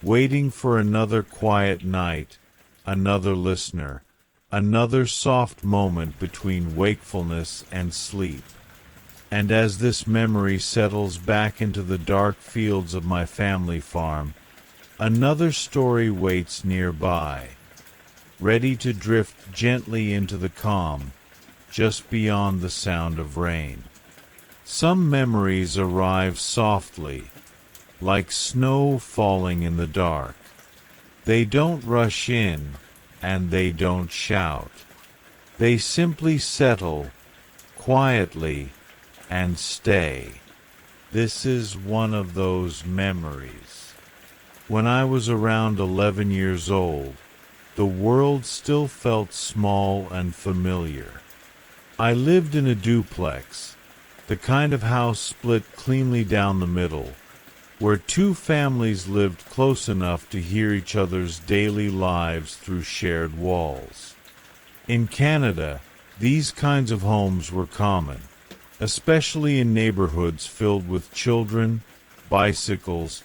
waiting for another quiet night, another listener, another soft moment between wakefulness and sleep. And as this memory settles back into the dark fields of my family farm, another story waits nearby, ready to drift gently into the calm, just beyond the sound of rain. Some memories arrive softly, like snow falling in the dark. They don't rush in, and they don't shout. They simply settle, quietly, and stay. This is one of those memories. When I was around 11 years old, the world still felt small and familiar. I lived in a duplex, the kind of house split cleanly down the middle, where two families lived close enough to hear each other's daily lives through shared walls. In Canada, these kinds of homes were common, especially in neighborhoods filled with children, bicycles,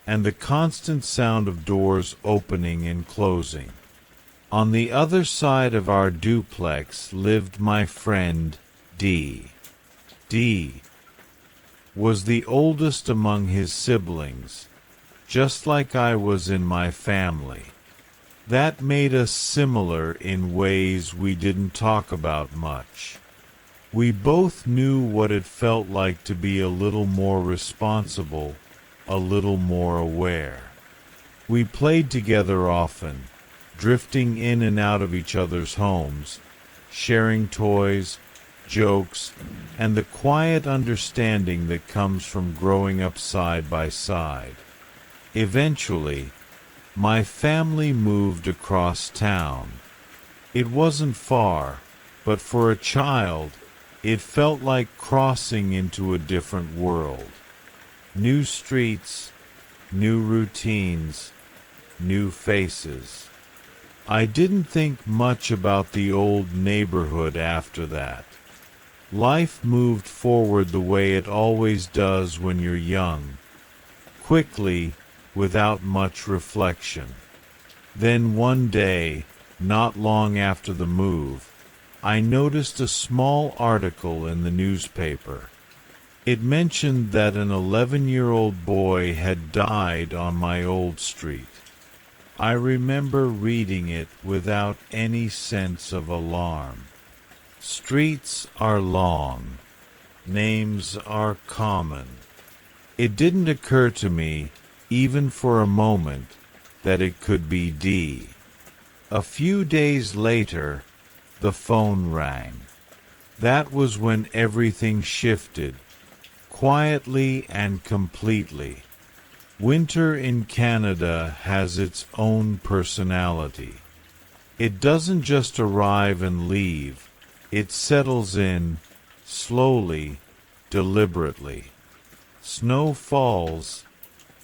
and the constant sound of doors opening and closing. On the other side of our duplex lived my friend, D. D was the oldest among his siblings, just like I was in my family. That made us similar in ways we didn't talk about much. We both knew what it felt like to be a little more responsible, a little more aware. We played together often, drifting in and out of each other's homes, sharing toys, jokes, and the quiet understanding that comes from growing up side by side. Eventually, my family moved across town. It wasn't far, but for a child, it felt like crossing into a different world. New streets, new routines, new faces. I didn't think much about the old neighborhood after that. Life moved forward the way it always does when you're young, quickly, without much reflection. Then one day, not long after the move, I noticed a small article in the newspaper. It mentioned that an 11-year-old boy had died on my old street. I remember reading it without any sense of alarm. Streets are long. Names are common. It didn't occur to me, even for a moment, that it could be D. A few days later, the phone rang. That was when everything shifted, quietly and completely. Winter in Canada has its own personality. It doesn't just arrive and leave. It settles in, slowly, deliberately. Snow falls,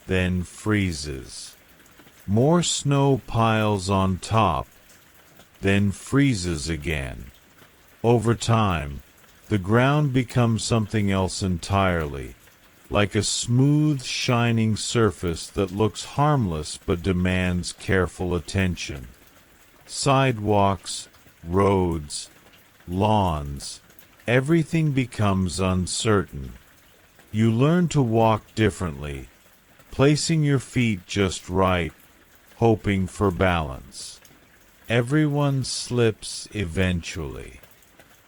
then freezes. More snow piles on top, then freezes again. Over time, the ground becomes something else entirely, like a smooth, shining surface that looks harmless but demands careful attention. Sidewalks, roads, lawns, everything becomes uncertain. You learn to walk differently, placing your feet just right, hoping for balance. Everyone slips eventually.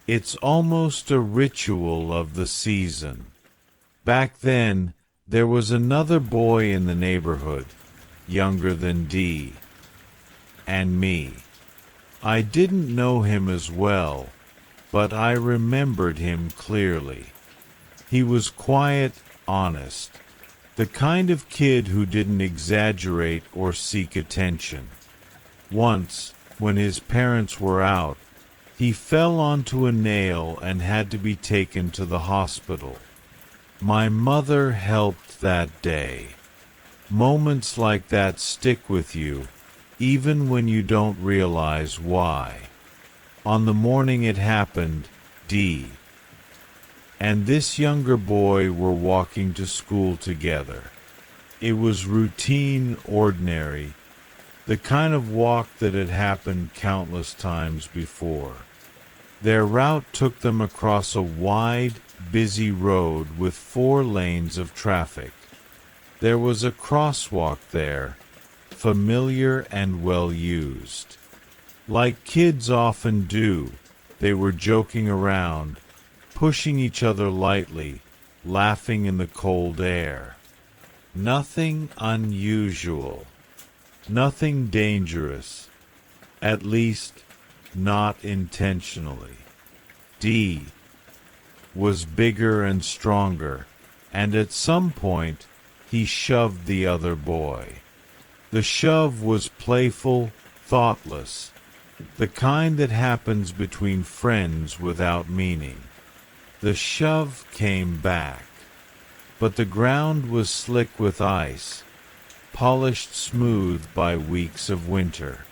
It's almost a ritual of the season. Back then, there was another boy in the neighborhood, younger than D. and me. I didn't know him as well, but I remembered him clearly. He was quiet, honest, the kind of kid who didn't exaggerate or seek attention. Once, when his parents were out, he fell onto a nail and had to be taken to the hospital. My mother helped that day. Moments like that stick with you, even when you don't realize why. On the morning it happened, Dee and this younger boy were walking to school together. It was routine, ordinary, the kind of walk that had happened countless times before. Their route took them across a wide, busy road with 4 lanes of traffic. There was a crosswalk there, familiar and well used. Like kids often do, they were joking around, pushing each other lightly, laughing in the cold air. Nothing unusual, nothing dangerous, at least not intentionally. Dee was bigger and stronger, and at some point he shoved the other boy. The shove was playful, thoughtless, the kind that happens between friends without meaning. The shove came back, but the ground was slick with ice, polished smooth by weeks of winter.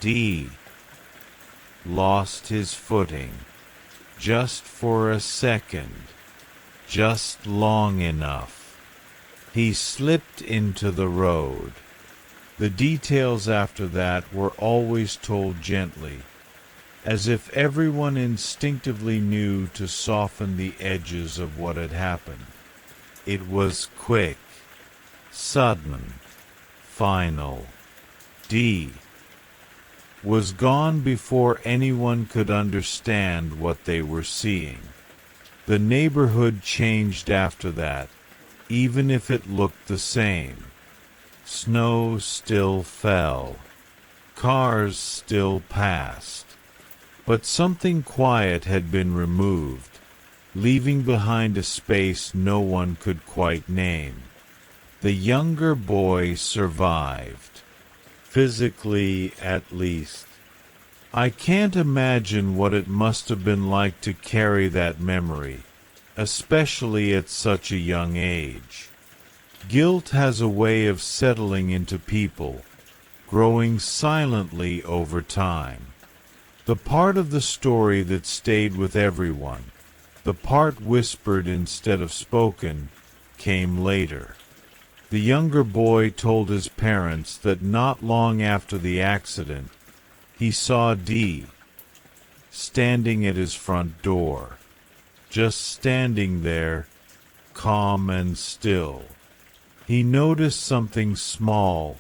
Dee lost his footing, just for a second, just long enough. He slipped into the road. The details after that were always told gently, as if everyone instinctively knew to soften the edges of what had happened. It was quick, sudden, final. Dee was gone before anyone could understand what they were seeing. The neighborhood changed after that, even if it looked the same. Snow still fell. Cars still passed. But something quiet had been removed, leaving behind a space no one could quite name. The younger boy survived, physically at least. I can't imagine what it must have been like to carry that memory, especially at such a young age. Guilt has a way of settling into people, growing silently over time. The part of the story that stayed with everyone, the part whispered instead of spoken, came later. The younger boy told his parents that not long after the accident, he saw Dee standing at his front door, just standing there, calm and still. He noticed something small,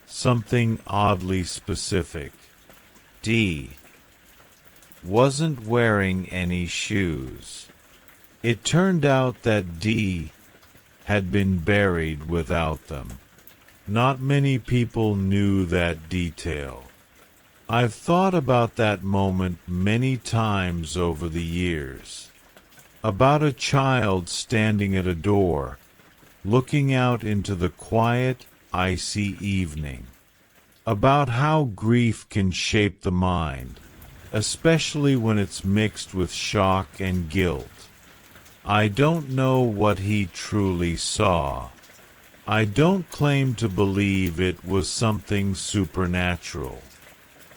something oddly specific. Dee wasn't wearing any shoes. It turned out that Dee had been buried without them. Not many people knew that detail. I've thought about that moment many times over the years. About a child standing at a door, looking out into the quiet, icy evening. About how grief can shape the mind, especially when it's mixed with shock and guilt. I don't know what he truly saw. I don't claim to believe it was something supernatural.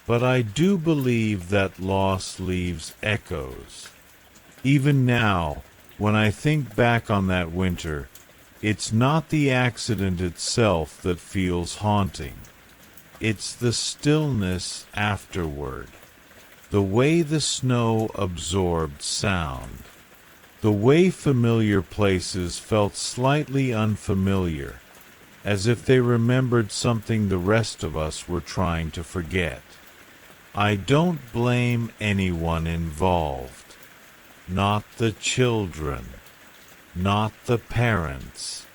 But I do believe that loss leaves echoes. Even now, when I think back on that winter, it's not the accident itself that feels haunting. It's the stillness afterward. The way the snow absorbed sound. The way familiar places felt slightly unfamiliar, as if they remembered something the rest of us were trying to forget. I don't blame anyone involved. Not the children. Not the parents.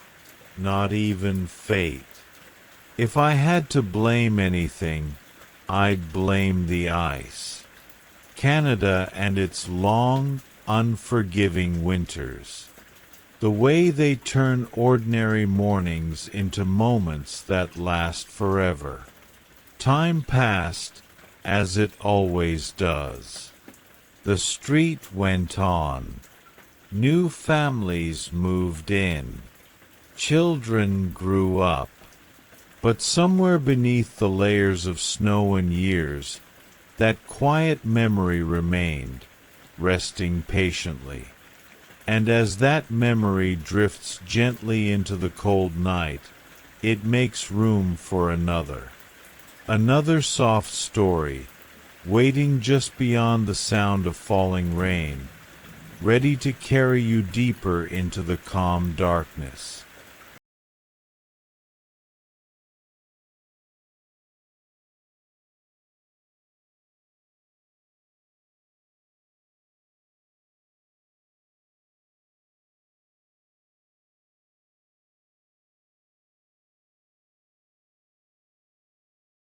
Not even fate. If I had to blame anything, I'd blame the ice. Canada and its long, unforgiving winters. The way they turn ordinary mornings into moments that last forever. Time passed, as it always does. The street went on. New families moved in. Children grew up. But somewhere beneath the layers of snow and years, that quiet memory remained, resting patiently. And as that memory drifts gently into the cold night, it makes room for another. Another soft story, waiting just beyond the sound of falling rain, ready to carry you deeper into the calm darkness.